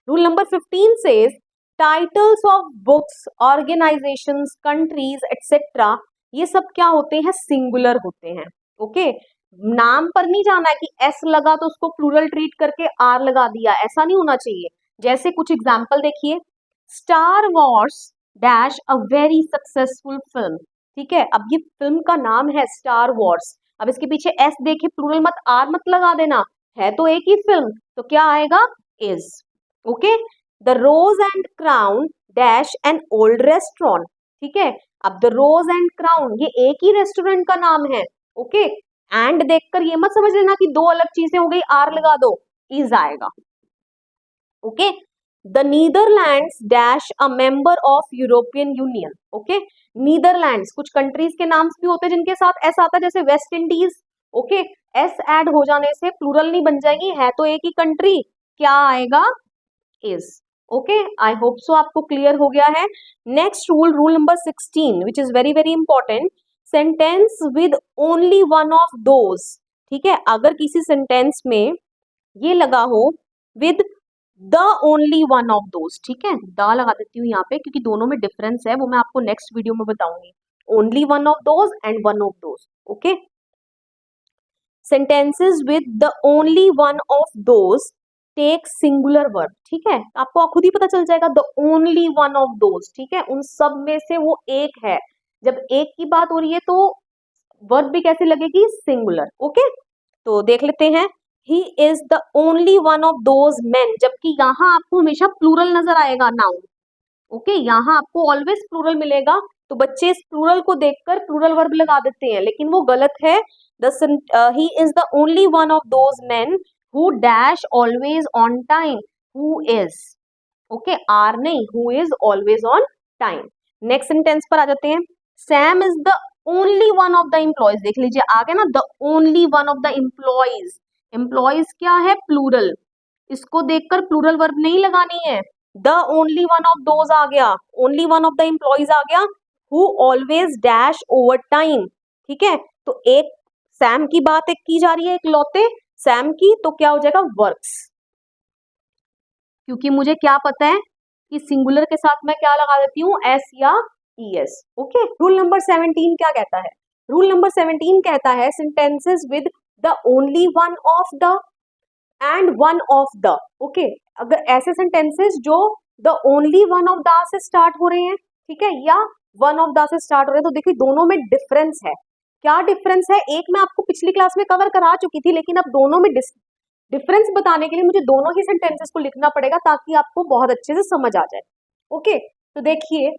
Rule number 15 says titles of books, organisations, countries etcetera, ये सब क्या होते हैं, सिंगुलर होते हैं। ओके, नाम पर नहीं जाना है कि एस लगा तो उसको प्लूरल ट्रीट करके आर लगा दिया, ऐसा नहीं होना चाहिए। जैसे कुछ एग्जाम्पल देखिए, star Wars dash a very successful film. ठीक है, अब ये फिल्म का नाम है स्टार वॉर्स, अब इसके पीछे एस देखे, प्लूरल मत, आर मत लगा देना, है तो एक ही फिल्म, तो क्या आएगा, is. Okay, the Rose and Crown dash an old restaurant, ठीक है। अब द रोज एंड क्राउन ये एक ही रेस्टोरेंट का नाम है, ओके। एंड देखकर ये मत समझ लेना कि दो अलग चीजें हो गई, आर लगा दो, इज आएगा, okay. The Netherlands dash a member of European union, okay. Netherlands कुछ कंट्रीज के नाम्स भी होते हैं जिनके साथ एस आता है, जैसे West Indies, okay. S add हो जाने से प्लूरल नहीं बन जाएगी, है तो एक ही कंट्री, क्या आएगा, इज, ओके। आई होप सो आपको क्लियर हो गया है। Next rule, rule number 16 which is very very important, sentence with only one of those, ठीक है। अगर किसी सेंटेंस में ये लगा हो with the only one of those, ठीक है, द लगा देती हूँ यहाँ पे क्योंकि दोनों में डिफरेंस है, वो मैं आपको नेक्स्ट वीडियो में बताऊंगी। Only one of those and one of those, okay. Sentences with the only one of those take singular verb, ठीक है। आपको खुद ही पता चल जाएगा the only one of those, ठीक है, उन सब में से वो एक है। जब एक की बात हो रही है तो वर्ब भी कैसे लगेगी, सिंगुलर, ओके। तो देख लेते हैं, ही is the only one of those main, जबकि यहाँ आपको हमेशा प्लूरल नजर आएगा नाउन, ओके। यहाँ आपको ऑलवेज प्लूरल मिलेगा, तो बच्चे इस प्लूरल को देखकर प्लूरल वर्ब लगा देते हैं, लेकिन वो गलत है। He is the only one of those men who dash always on time, who is, okay, are नहीं, who is always on time. Next sentence पर आ जाते हैं, Sam is the only one of the employees, देख लीजिए आ गया ना, the only one of the employees, employees क्या है, प्लूरल, इसको देखकर प्लूरल वर्ब नहीं लगानी है, the only one of those आ गया, only one of the employees आ गया, who always dash over time, ठीक है। तो एक सैम की बात एक की जा रही है, एक लौते सैम की, तो क्या हो जाएगा, वर्क्स, क्योंकि मुझे क्या पता है कि सिंगुलर के साथ मैं क्या लगा देती हूँ, एस या ईएस, ओके। रूल नंबर 17 क्या कहता है, रूल नंबर 17 कहता है sentences with the only one of the end one of the, okay. अगर ऐसे सेंटेंसेस जो the only one of the से स्टार्ट हो रहे हैं, ठीक है, या वन ऑफ द से स्टार्ट हो रहे हैं, तो देखिए दोनों में डिफरेंस है। क्या डिफरेंस है, एक मैं आपको पिछली क्लास में कवर करा चुकी थी, लेकिन अब दोनों में डिफरेंस बताने के लिए मुझे दोनों ही सेंटेंसेस को लिखना पड़ेगा ताकि आपको बहुत अच्छे से समझ आ जाए, ओके। तो देखिए,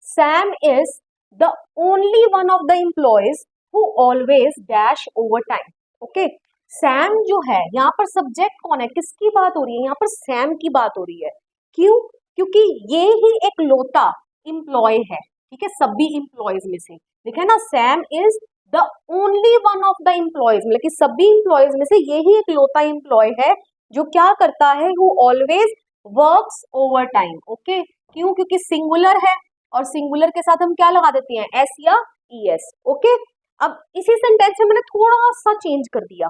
Sam is the only one of the employees who always dash over time, okay. Sam जो है, यहाँ पर सब्जेक्ट कौन है, किसकी बात हो रही है, यहाँ पर सैम की बात हो रही है, क्यों, क्योंकि ये ही एक लौता एम्प्लॉय है, ठीक है, सभी एम्प्लॉयज में से, देखा ना, Sam is the only one of the employees, मतलब कि सभी एम्प्लॉयज में से यही एक लौता एम्प्लॉय है जो क्या करता है, who always works over time, okay. क्यों, क्योंकि सिंगुलर है, और सिंगुलर के साथ हम क्या लगा देते हैं, एस या ईएस, ओके। अब इसी सेंटेंस में मैंने थोड़ा सा चेंज कर दिया,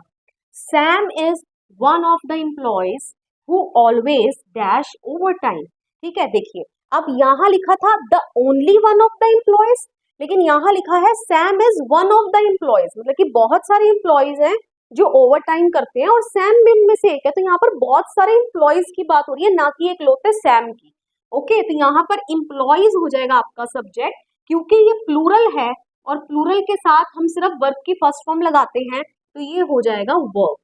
Sam is one of the employees who always dash over time, ठीक है। देखिए, अब यहाँ लिखा था the only one of the employees, लेकिन यहाँ लिखा है Sam is one of the employees, मतलब कि बहुत सारे एम्प्लॉयज हैं जो ओवर टाइम करते हैं और सैम भी इनमें से एक है, तो यहाँ पर बहुत सारे एम्प्लॉयज की बात हो रही है, ना कि एक लौते सैम की, ओके। तो यहाँ पर एम्प्लॉयज हो जाएगा आपका सब्जेक्ट, क्योंकि ये प्लूरल है और प्लूरल के साथ हम सिर्फ वर्ब की फर्स्ट फॉर्म लगाते हैं, तो ये हो जाएगा वर्क।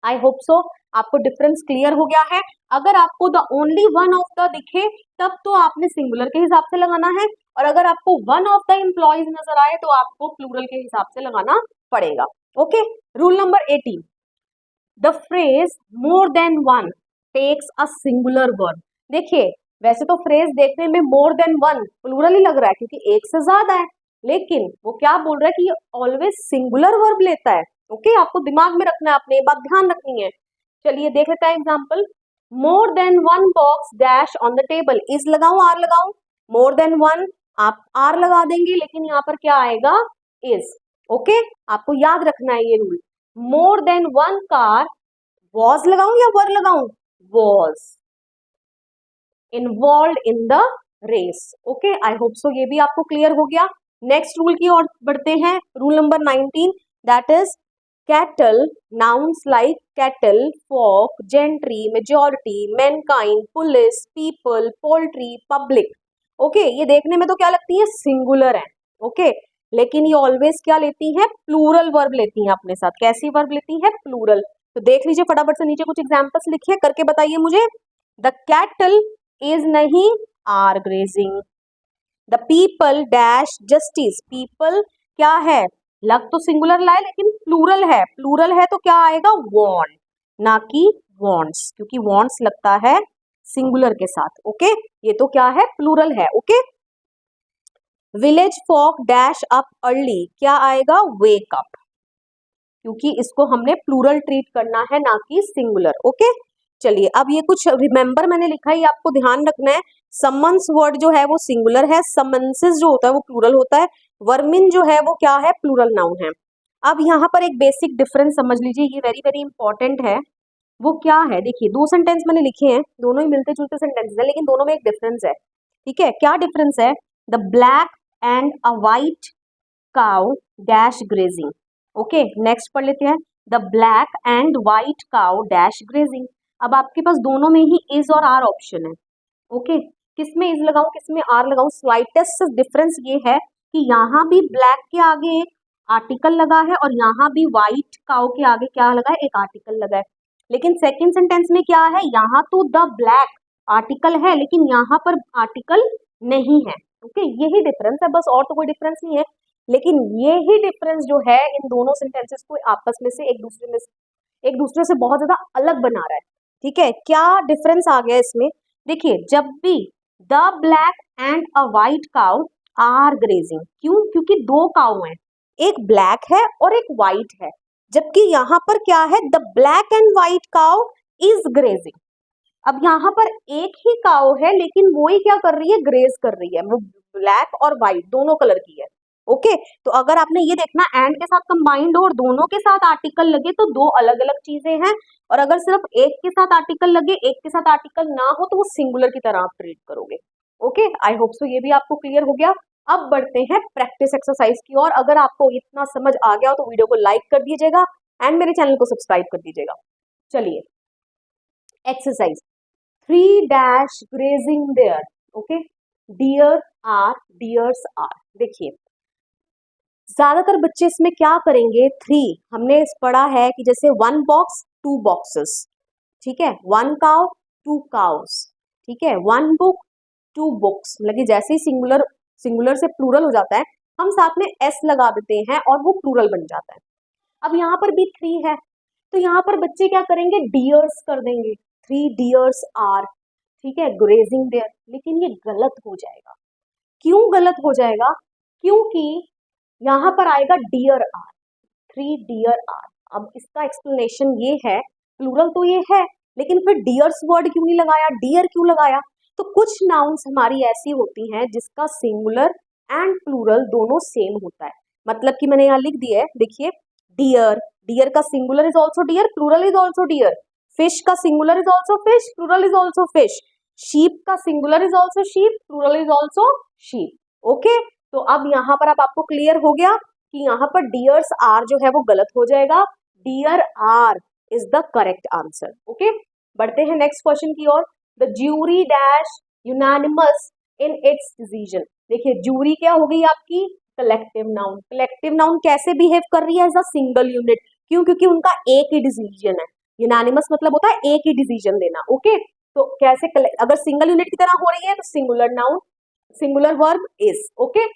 आई होप सो आपको डिफरेंस क्लियर हो गया है। अगर आपको the only one of the दिखे तब तो आपने सिंगुलर के हिसाब से लगाना है, और अगर आपको वन ऑफ द एम्प्लॉयज नजर आए तो आपको प्लूरल के हिसाब से लगाना पड़ेगा, okay. Rule number 18, the phrase more than one takes a singular verb. देखिए, वैसे तो फ्रेज देखने में मोर देन वन प्लूरल ही लग रहा है क्योंकि एक से ज्यादा है, लेकिन वो क्या बोल रहा है कि ये ऑलवेज सिंगुलर वर्ब लेता है, ओके। आपको दिमाग में रखना है, आपने ये बात ध्यान रखनी है। चलिए देख लेते हैं example, more than one box dash on the table, is लगाऊं आर लगाऊं, मोर देन वन आप आर लगा देंगे, लेकिन यहाँ पर क्या आएगा, इज, ओके। आपको याद रखना है ये rule, more than one car, was लगाऊं या वर लगाऊं, was involved in the race, okay. I hope so ये भी आपको क्लियर हो गया। नेक्स्ट रूल की ओर बढ़ते हैं, rule number 19, that is cattle, nouns like cattle, folk, gentry, majority, mankind, police, people, poultry, public, okay. ये देखने में तो क्या लगती है, सिंगुलर है, ओके, लेकिन ये ऑलवेज क्या लेती है, प्लूरल वर्ब लेती है अपने साथ। कैसी वर्ब लेती है, प्लूरल। तो देख लीजिए फटाफट से नीचे कुछ एग्जाम्पल्स लिखिए, करके बताइए मुझे। द कैटल इज नहीं are grazing, the people dash justice, people क्या है, लग तो सिंगुलर लाए लेकिन प्लूरल है, प्लूरल है तो क्या आएगा वॉन्ट, ना कि वॉन्ट्स, क्योंकि वॉन्ट्स लगता है सिंगुलर के साथ। ओके, ये तो क्या है, प्लूरल है। Okay, village folk dash up early, क्या आएगा वेक अप, क्योंकि इसको हमने प्लूरल ट्रीट करना है ना कि सिंगुलर। ओके, चलिए अब ये कुछ रिमेंबर मैंने लिखा है, ये आपको ध्यान रखना है। समन्स वर्ड जो है वो सिंगुलर है, समन्सेस जो होता है वो प्लूरल होता है, वर्मिन जो है वो क्या है, प्लूरल नाउन है। अब यहाँ पर एक बेसिक डिफरेंस समझ लीजिए, ये वेरी वेरी इंपॉर्टेंट है। वो क्या है, देखिए दो सेंटेंस मैंने लिखे हैं, दोनों ही मिलते जुलते सेंटेंसेस है, लेकिन दोनों में एक डिफरेंस है। ठीक है, क्या डिफरेंस है, the black and a white cow dash grazing. Okay, next पढ़ लेते हैं, the black and white cow dash grazing. अब आपके पास दोनों में ही इज और आर ऑप्शन है। ओके, किसमें इज लगाऊं किसमें आर लगाऊं, स्लाइटेस्ट डिफरेंस ये है कि यहाँ भी ब्लैक के आगे एक आर्टिकल लगा है और यहाँ भी व्हाइट काउ के आगे क्या लगा है, एक आर्टिकल लगा है। लेकिन सेकंड सेंटेंस में क्या है, यहाँ तो द ब्लैक आर्टिकल है लेकिन यहाँ पर आर्टिकल नहीं है। ओके, यही डिफरेंस है बस, और तो कोई डिफरेंस नहीं है। लेकिन ये ही डिफरेंस जो है इन दोनों सेंटेंसेस को आपस में से एक दूसरे से बहुत ज्यादा अलग बना रहा है। ठीक है, क्या डिफरेंस आ गया इसमें, देखिए जब भी the black and a white cow are grazing, क्यों, क्योंकि दो काउ हैं, एक ब्लैक है और एक वाइट है, जबकि यहाँ पर क्या है, the black and white cow is grazing. अब यहाँ पर एक ही काउ है लेकिन वो ही क्या कर रही है, ग्रेज कर रही है, वो ब्लैक और व्हाइट दोनों कलर की है। ओके, तो अगर आपने ये देखना एंड के साथ कंबाइंड हो और दोनों के साथ आर्टिकल लगे तो दो अलग अलग चीजें हैं, और अगर सिर्फ एक के साथ आर्टिकल लगे एक के साथ आर्टिकल ना हो तो वो सिंगुलर की तरह आप ट्रीट करोगे। ओके, आई होप सो ये भी आपको क्लियर हो गया। अब बढ़ते हैं प्रैक्टिस एक्सरसाइज की ओर। अगर आपको इतना समझ आ गया हो तो वीडियो को लाइक कर दीजिएगा एंड मेरे चैनल को सब्सक्राइब कर दीजिएगा। चलिए, exercise 3 dash grazing there. Okay, deer are, deers are. देखिए ज्यादातर बच्चे इसमें क्या करेंगे, 3 हमने पढ़ा है कि जैसे 1 बॉक्स 2 बॉक्सेस, ठीक है, 1 काउ 2 काउस, ठीक है, 1 बुक 2 बुक्स, मतलब जैसे ही सिंगुलर से प्लूरल हो जाता है हम साथ में एस लगा देते हैं और वो प्लूरल बन जाता है। अब यहाँ पर भी 3 है तो यहाँ पर बच्चे क्या करेंगे, डियर्स कर देंगे, 3 डियर्स आर, ठीक है, ग्रेजिंग देयर। लेकिन ये गलत हो जाएगा। क्यों गलत हो जाएगा, क्योंकि यहाँ पर आएगा डियर आर, 3 डियर आर। अब इसका एक्सप्लेनेशन ये है, प्लूरल तो ये है लेकिन फिर डियर्स वर्ड क्यों नहीं लगाया, डियर क्यों लगाया। तो कुछ नाउन्स हमारी ऐसी होती हैं जिसका सिंगुलर एंड प्लूरल दोनों सेम होता है। मतलब कि मैंने यहाँ लिख दिया है, देखिए डियर, डियर का singular is also deer, plural is also deer. Fish का singular is also fish, plural is also fish. Sheep का singular is also sheep, plural is also sheep. Okay, तो अब यहाँ पर अब आपको क्लियर हो गया कि यहाँ पर डियर्स आर जो है वो गलत हो जाएगा, deer are is the correct answer. Okay, बढ़ते हैं नेक्स्ट क्वेश्चन की ओर। The jury dash unanimous in its decision. देखिए ज्यूरी क्या हो गई आपकी, कलेक्टिव नाउन। कलेक्टिव नाउन कैसे बिहेव कर रही है, एज अ सिंगल यूनिट, क्यों, क्योंकि उनका एक ही डिसीजन है। यूनानिमस मतलब होता है एक ही डिसीजन लेना। ओके, तो कैसे अगर सिंगल यूनिट की तरह हो रही है तो singular noun, singular verb is. Okay,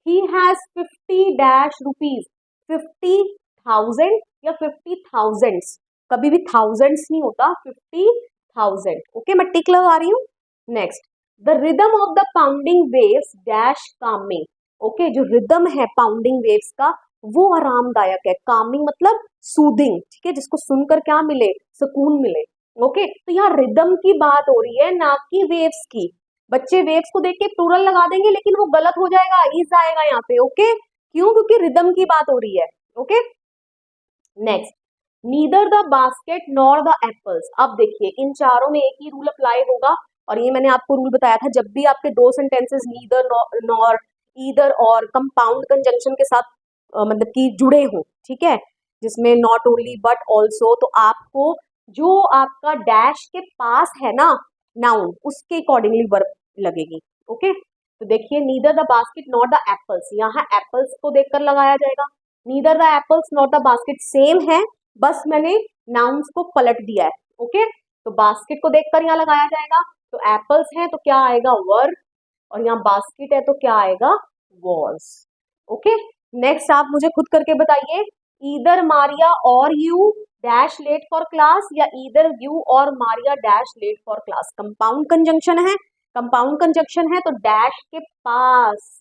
he has 50 dash rupees, 50,000 या 50,000, कभी भी thousands नहीं होता, 50,000। ओके, मैं टिक लगा रही हूँ। Next, the rhythm of the pounding waves dash Kameng. Okay, जो रिदम है पाउंडिंग वेव्स का वो आरामदायक है, कामिंग मतलब सूदिंग, ठीक है, जिसको सुनकर क्या मिले, सुकून मिले। ओके, तो यहाँ रिदम की बात हो रही है ना कि वेव्स की। बच्चे वेव्स को देख के प्लूरल लगा देंगे लेकिन वो गलत हो जाएगा, इज आएगा यहाँ पे। ओके, क्यों, क्योंकि रिदम की बात हो रही है। Okay, next, neither the basket nor the apples. अब देखिए इन चारों में एक ही रूल अप्लाई होगा, और ये मैंने आपको रूल बताया था, जब भी आपके दो सेंटेंसेस नीदर नॉर ईदर और कंपाउंड कंजंक्शन के साथ मतलब कि जुड़े हो, ठीक है, जिसमें नॉट ओनली बट ऑल्सो, तो आपको जो आपका डैश के पास है ना नाउन, उसके अकॉर्डिंगली वर्ब लगेगी। ओके, तो देखिए neither the basket not the apples, यहाँ एप्पल्स को देखकर लगाया जाएगा। Neither the apples not the basket same है, बस मैंने नाउन्स को पलट दिया है। ओके, तो बास्केट को देखकर यहाँ लगाया जाएगा, तो एप्पल्स हैं तो क्या आएगा वर, और यहाँ बास्केट है तो क्या आएगा वॉज। ओके, नेक्स्ट आप मुझे खुद करके बताइए, either Maria or you dash late for class, या either you or Maria dash late for class. Compound conjunction है, कंपाउंड कंजंक्शन है तो डैश के पास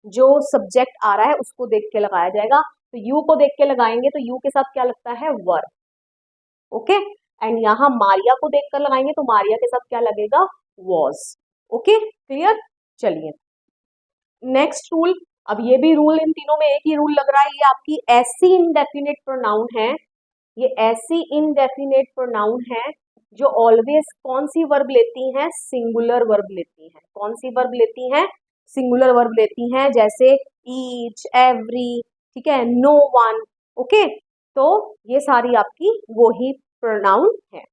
जो सब्जेक्ट आ रहा है उसको देख के लगाया जाएगा, तो यू को देख के लगाएंगे तो यू के साथ क्या लगता है वर। ओके, एंड यहाँ मारिया को देखकर लगाएंगे तो मारिया के साथ क्या लगेगा वॉज। Okay, clear. चलिए नेक्स्ट रूल, अब ये भी रूल इन तीनों में एक ही रूल लग रहा है, ये आपकी ऐसी इंडेफिनिट प्रोनाउन है, ये ऐसी इंडेफिनिट प्रोनाउन है जो ऑलवेज कौन सी वर्ब लेती हैं, सिंगुलर वर्ब लेती हैं। कौन सी वर्ब लेती हैं, सिंगुलर वर्ब लेती हैं, जैसे ईच, एवरी, ठीक है, नो वन। ओके, तो ये सारी आपकी वो ही प्रोनाउन है।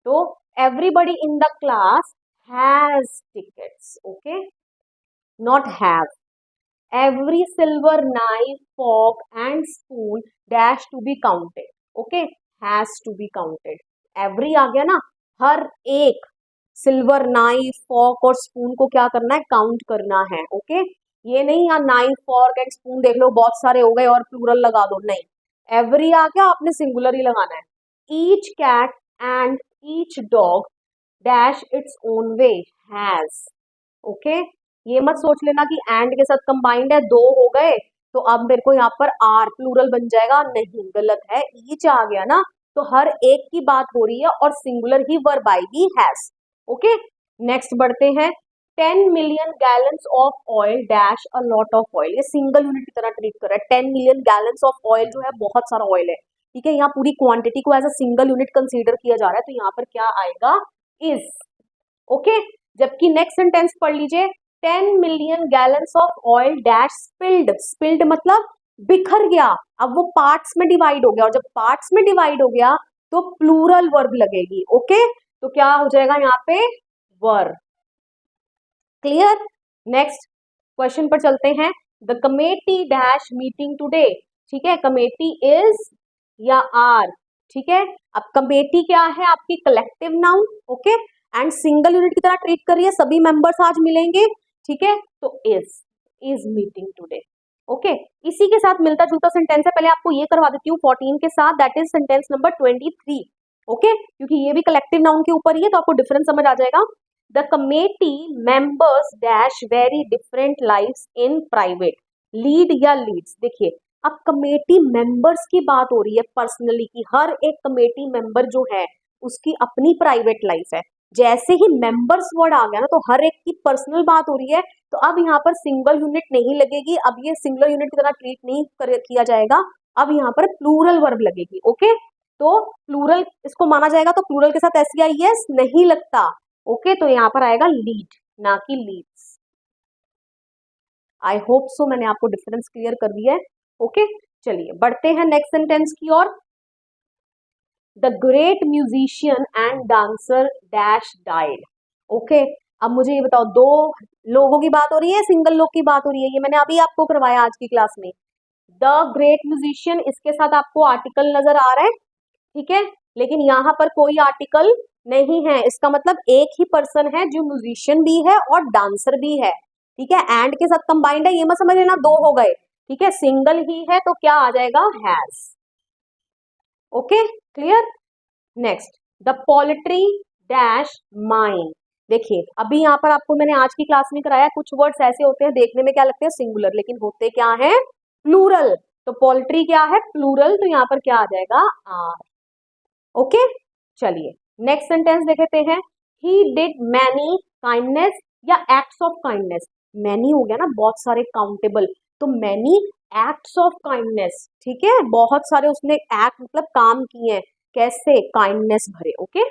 तो everybody in the class has tickets, okay, not have. Every silver knife, fork and spoon dash to be counted, okay, has to be counted. Every आ गया ना, हर एक सिल्वर नाइफ, फॉर्क और स्पून को क्या करना है, काउंट करना है। ओके, ये नहीं यार नाइफ, फॉर्क एंड स्पून देख लो बहुत सारे हो गए और प्लूरल लगा दो, नहीं, एवरी आ गया, आपने सिंगुलर ही लगाना है। Each cat and each dog dash its own way has. Okay, ये मत सोच लेना कि एंड के साथ कंबाइंड है, दो हो गए तो अब मेरे को यहाँ पर आर प्लूरल बन जाएगा, नहीं, गलत है, ईच आ गया ना, तो हर एक की बात हो रही है और सिंगुलर ही वर्ब आएगी हैज। ओके, नेक्स्ट बढ़ते हैं। 10 million gallons of oil dash a lot of oil, ये सिंगल यूनिट की तरह ट्रीट कर रहा है। 10 मिलियन गैलन्स ऑफ ऑयल जो है बहुत सारा ऑयल है, ठीक है, यहाँ पूरी क्वांटिटी को as a single unit consider किया जा रहा है, तो यहाँ पर क्या आएगा इज। ओके, जबकि नेक्स्ट सेंटेंस पढ़ लीजिए, 10 million gallons of oil dash spilled, spilled मतलब बिखर गया, अब वो पार्ट्स में डिवाइड हो गया, और जब पार्ट्स में डिवाइड हो गया तो प्लूरल वर्ब लगेगी। ओके, तो क्या हो जाएगा यहाँ पे वर। क्लियर। नेक्स्ट क्वेश्चन पर चलते हैं। The committee dash meeting today, ठीक है, कमेटी इज या आर, ठीक है, अब कमेटी क्या है आपकी collective noun, okay, and single unit की तरह ट्रीट कर रही है, सभी मेंबर्स आज मिलेंगे, ठीक है, तो इज मीटिंग टुडे। ओके, इसी के साथ मिलता जुलता सेंटेंस है, पहले आपको ये करवा देती हूँ 14 के साथ, that is sentence number 23। Okay, क्योंकि ये भी कलेक्टिव नाउन के ऊपर ही है तो आपको डिफरेंस समझ आ जाएगा। The committee members dash very different lifes in private, lead या लीड्स। देखिए अब कमेटी मेंबर्स की बात हो रही है पर्सनली की, हर एक कमेटी मेंबर जो है उसकी अपनी प्राइवेट लाइफ है। जैसे ही मेंबर्स वर्ड आ गया ना तो हर एक की पर्सनल बात हो रही है, तो अब यहाँ पर सिंगल यूनिट नहीं लगेगी, अब ये सिंगल यूनिट की तरह ट्रीट नहीं किया जाएगा, अब यहाँ पर प्लूरल वर्ब लगेगी। ओके, तो प्लूरल इसको माना जाएगा, तो प्लूरल के साथ SEIS नहीं लगता। ओके, तो यहाँ पर आएगा लीड ना कि लीड्स। आई होप सो मैंने आपको डिफरेंस क्लियर कर दिया है। ओके, चलिए बढ़ते हैं नेक्स्ट सेंटेंस की ओर। The great musician and dancer dash died. Okay, अब मुझे ये बताओ, दो लोगों की बात हो रही है, सिंगल लोग की बात हो रही है, ये मैंने अभी आपको करवाया आज की क्लास में। द ग्रेट म्यूजिशियन, इसके साथ आपको आर्टिकल नजर आ रहा है, ठीक है, लेकिन यहाँ पर कोई आर्टिकल नहीं है, इसका मतलब एक ही पर्सन है जो म्यूजिशियन भी है और डांसर भी है, ठीक है, एंड के साथ कंबाइंड है, ये मत समझ लेना दो हो गए, ठीक है, सिंगल ही है तो क्या आ जाएगा has. Okay, clear. Next, the poultry dash mine. देखिए अभी यहाँ पर आपको मैंने आज की क्लास में कराया, कुछ वर्ड्स ऐसे होते हैं देखने में क्या लगते हैं सिंगुलर, लेकिन होते क्या है प्लूरल, तो पोल्ट्री क्या है प्लूरल, तो यहाँ पर क्या आ जाएगा आर। ओके, चलिए नेक्स्ट सेंटेंस देख लेते हैं। ही डिड मैनी काइंडनेस या एक्ट्स ऑफ काइंडनेस, मैनी हो गया ना बहुत सारे काउंटेबल, तो मैनी एक्ट्स ऑफ काइंडनेस, ठीक है, बहुत सारे उसने एक्ट मतलब काम किए हैं, कैसे काइंडनेस भरे। Okay,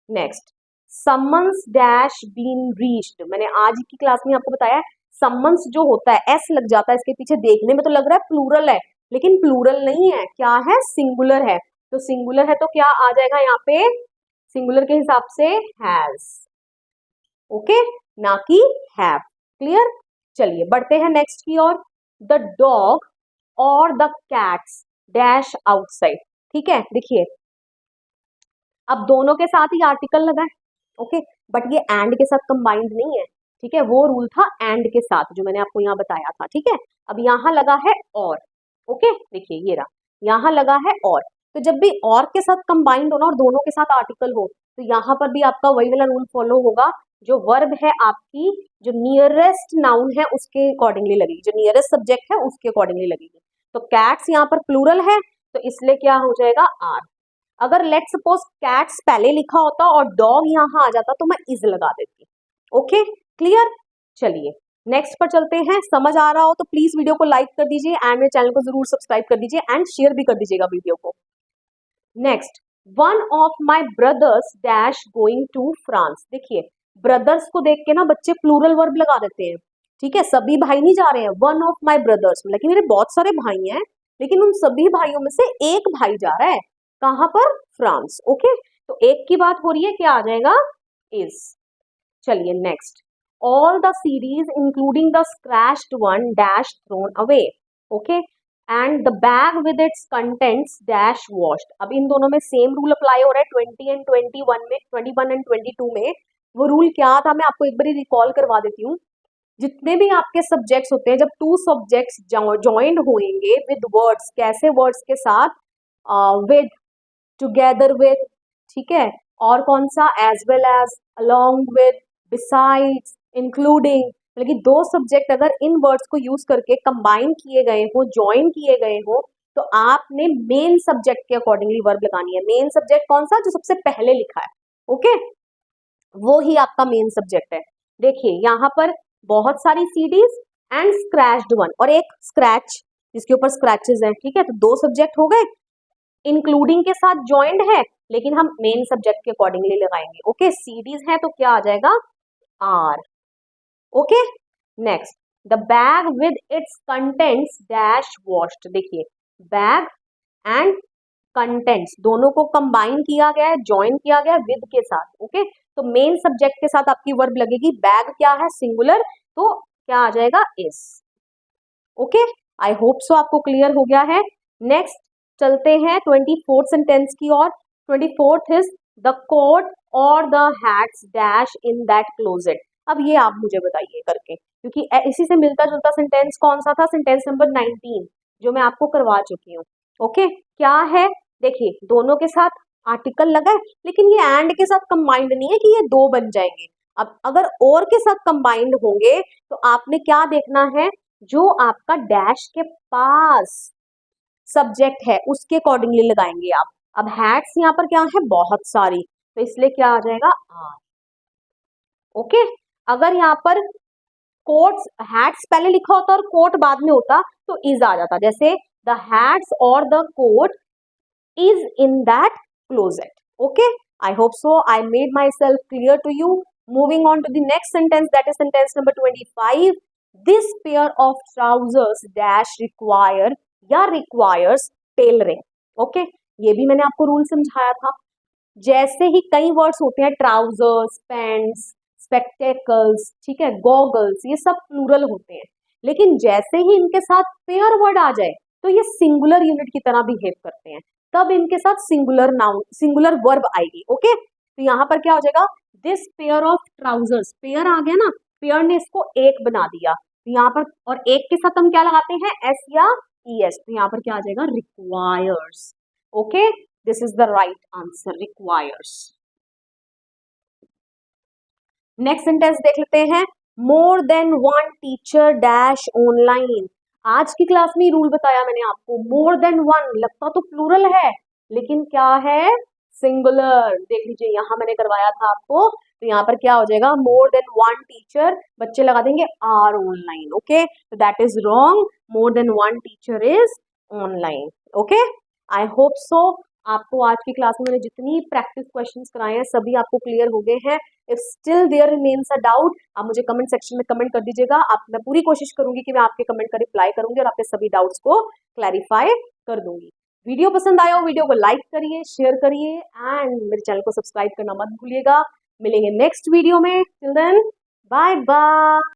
next, summons dash been reached, मैंने आज की क्लास में आपको बताया समन्स जो होता है एस लग जाता है इसके पीछे, देखने में तो लग रहा है प्लूरल है लेकिन प्लूरल नहीं है, क्या है सिंगुलर है, तो सिंगुलर है तो क्या आ जाएगा यहाँ पे सिंगुलर के हिसाब से हैज। ओके, ना कि हैव। क्लियर। चलिए बढ़ते हैं नेक्स्ट की ओर। द डॉग और द कैट्स डैश आउटसाइड, ठीक है, देखिए अब दोनों के साथ ही आर्टिकल लगा है, ओके, बट ये एंड के साथ कंबाइंड नहीं है, ठीक है, वो रूल था एंड के साथ जो मैंने आपको यहाँ बताया था, ठीक है। अब यहाँ लगा है और, ओके, देखिए ये रहा, यहाँ लगा है और, तो जब भी और के साथ कंबाइंड हो ना और दोनों के साथ आर्टिकल हो, तो यहाँ पर भी आपका वही वाला रूल फॉलो होगा, जो वर्ब है आपकी, जो नियरेस्ट नाउन है उसके अकॉर्डिंगली लगेगी, जो नियरेस्ट सब्जेक्ट है उसके अकॉर्डिंगली लगेगी। तो कैट्स यहाँ पर प्लूरल है, तो इसलिए क्या हो जाएगा आर। अगर लेट सपोज कैट्स पहले लिखा होता और डॉग यहाँ आ जाता तो मैं इज लगा देती, ओके, क्लियर। चलिए नेक्स्ट पर चलते हैं, समझ आ रहा हो तो प्लीज वीडियो को लाइक कर दीजिए एंड मेरे चैनल को जरूर सब्सक्राइब कर दीजिए एंड शेयर भी कर दीजिएगा वीडियो को। Next, one of my brothers dash going to France. देखिए ब्रदर्स को देख के ना बच्चे प्लूरल वर्ब लगा देते हैं, ठीक है, सभी भाई नहीं जा रहे हैं, वन ऑफ माई ब्रदर्स, मतलब कि मेरे बहुत सारे भाई हैं लेकिन उन सभी भाइयों में से एक भाई जा रहा है, कहां पर, फ्रांस, ओके, तो एक की बात हो रही है, क्या आ जाएगा, इज। चलिए next, all the series including the scratched one dash thrown away, okay, and the bag with its contents dash washed. अब इन दोनों में सेम रूल अप्लाई हो रहा है 20 एंड 21 में, 21 एंड 22 में। वो रूल क्या था मैं आपको एक बार रिकॉल करवा देती हूँ। जितने भी आपके सब्जेक्ट्स होते हैं, जब टू सब्जेक्ट्स ज्वाइंट होंगे विद वर्ड्स, कैसे वर्ड्स के साथ, विद, टुगेदर विद, ठीक है, और कौन सा, as well as, along with, besides, including, मतलब कि दो सब्जेक्ट अगर इन वर्ड्स को यूज करके कंबाइन किए गए हो, ज्वाइन किए गए हो, तो आपने मेन सब्जेक्ट के अकॉर्डिंगली वर्ब लगानी है। मेन सब्जेक्ट कौन सा, जो सबसे पहले लिखा है, ओके, वो ही आपका मेन सब्जेक्ट है। देखिए यहाँ पर बहुत सारी सीडीज एंड स्क्रैच्ड वन, और एक स्क्रैच जिसके ऊपर स्क्रैचेस हैं, ठीक है, तो दो सब्जेक्ट हो गए, इंक्लूडिंग के साथ ज्वाइंट है लेकिन हम मेन सब्जेक्ट के अकॉर्डिंगली लगाएंगे, ओके, सीडीज है तो क्या आ जाएगा, are, okay. Next, the bag with its contents dash washed. देखिए बैग एंड कंटेंट्स दोनों को कंबाइन किया गया है, ज्वाइन किया गया है विद के साथ, ओके, तो मेन सब्जेक्ट के साथ आपकी वर्ब लगेगी। बैग क्या है, सिंगुलर, तो क्या आ जाएगा, इज, ओके। आई होप सो आपको क्लियर हो गया है। नेक्स्ट चलते हैं 24th सेंटेंस की ओर। 24th इज द कोट और the hats dash in that closet. अब ये आप मुझे बताइए करके, क्योंकि इसी से मिलता जुलता सेंटेंस कौन सा था, सेंटेंस नंबर 19 जो मैं आपको करवा चुकी हूँ, ओके, क्या है, देखिए दोनों के साथ आर्टिकल लगा है लेकिन ये एंड के साथ कंबाइंड नहीं है कि ये दो बन जाएंगे। अब अगर और के साथ कंबाइंड होंगे तो आपने क्या देखना है, जो आपका डैश के पास सब्जेक्ट है उसके अकॉर्डिंगली लगाएंगे आप। अब हैट्स यहाँ पर क्या है, बहुत सारी, तो इसलिए क्या आ जाएगा, आर, ओके। अगर यहाँ पर कोट्स, हैट्स पहले लिखा होता और कोट बाद में होता तो इज आ जाता, जैसे द हैट्स और the coat is in that closet, okay, I hope so I made myself clear to you. Moving on to the next sentence, that is sentence number 25, this pair of trousers dash require या requires tailoring, okay, ये भी मैंने आपको rule समझाया था। जैसे ही कई words होते हैं, ट्राउजर्स, पैंट्स, स्पेक्टेकल्स, ठीक है, गॉगल्स, ये सब प्लूरल होते हैं, लेकिन जैसे ही इनके साथ पेयर वर्ड आ जाए तो ये सिंगुलर यूनिट की तरह बिहेव करते हैं, तब इनके साथ सिंगुलर नाउन, सिंगुलर वर्ब आएगी, ओके। तो यहाँ पर क्या हो जाएगा, this pair of trousers, pair आ गया ना, पेयर ने इसको एक बना दिया, तो यहाँ पर, और एक के साथ हम क्या लगाते हैं, एस या ई एस, तो यहाँ पर क्या आ जाएगा, requires, okay, this is the right answer, requires. Next sentence देख लेते हैं, मोर than one teacher dash online. आज की क्लास में रूल बताया मैंने आपको, मोर देन वन लगता तो प्लूरल है लेकिन क्या है, सिंगुलर। देख लीजिए यहाँ मैंने करवाया था आपको, तो यहाँ पर क्या हो जाएगा, मोर देन वन टीचर, बच्चे लगा देंगे आर ऑनलाइन, ओके, तो that is wrong, more than one teacher is online, okay. I hope सो आपको आज की क्लास में मैंने जितनी प्रैक्टिस क्वेश्चंस कराए हैं सभी आपको क्लियर हो गए हैं। If still there remains a doubt, आप मुझे कमेंट सेक्शन में कमेंट कर दीजिएगा। आप, मैं पूरी कोशिश करूंगी कि मैं आपके कमेंट का रिप्लाई करूंगी और आपके सभी डाउट्स को क्लैरिफाई कर दूंगी। वीडियो पसंद आया हो वीडियो को लाइक करिए, शेयर करिए एंड मेरे चैनल को सब्सक्राइब करना मत भूलिएगा। मिलेंगे नेक्स्ट वीडियो में, टिल देन बाय बाय।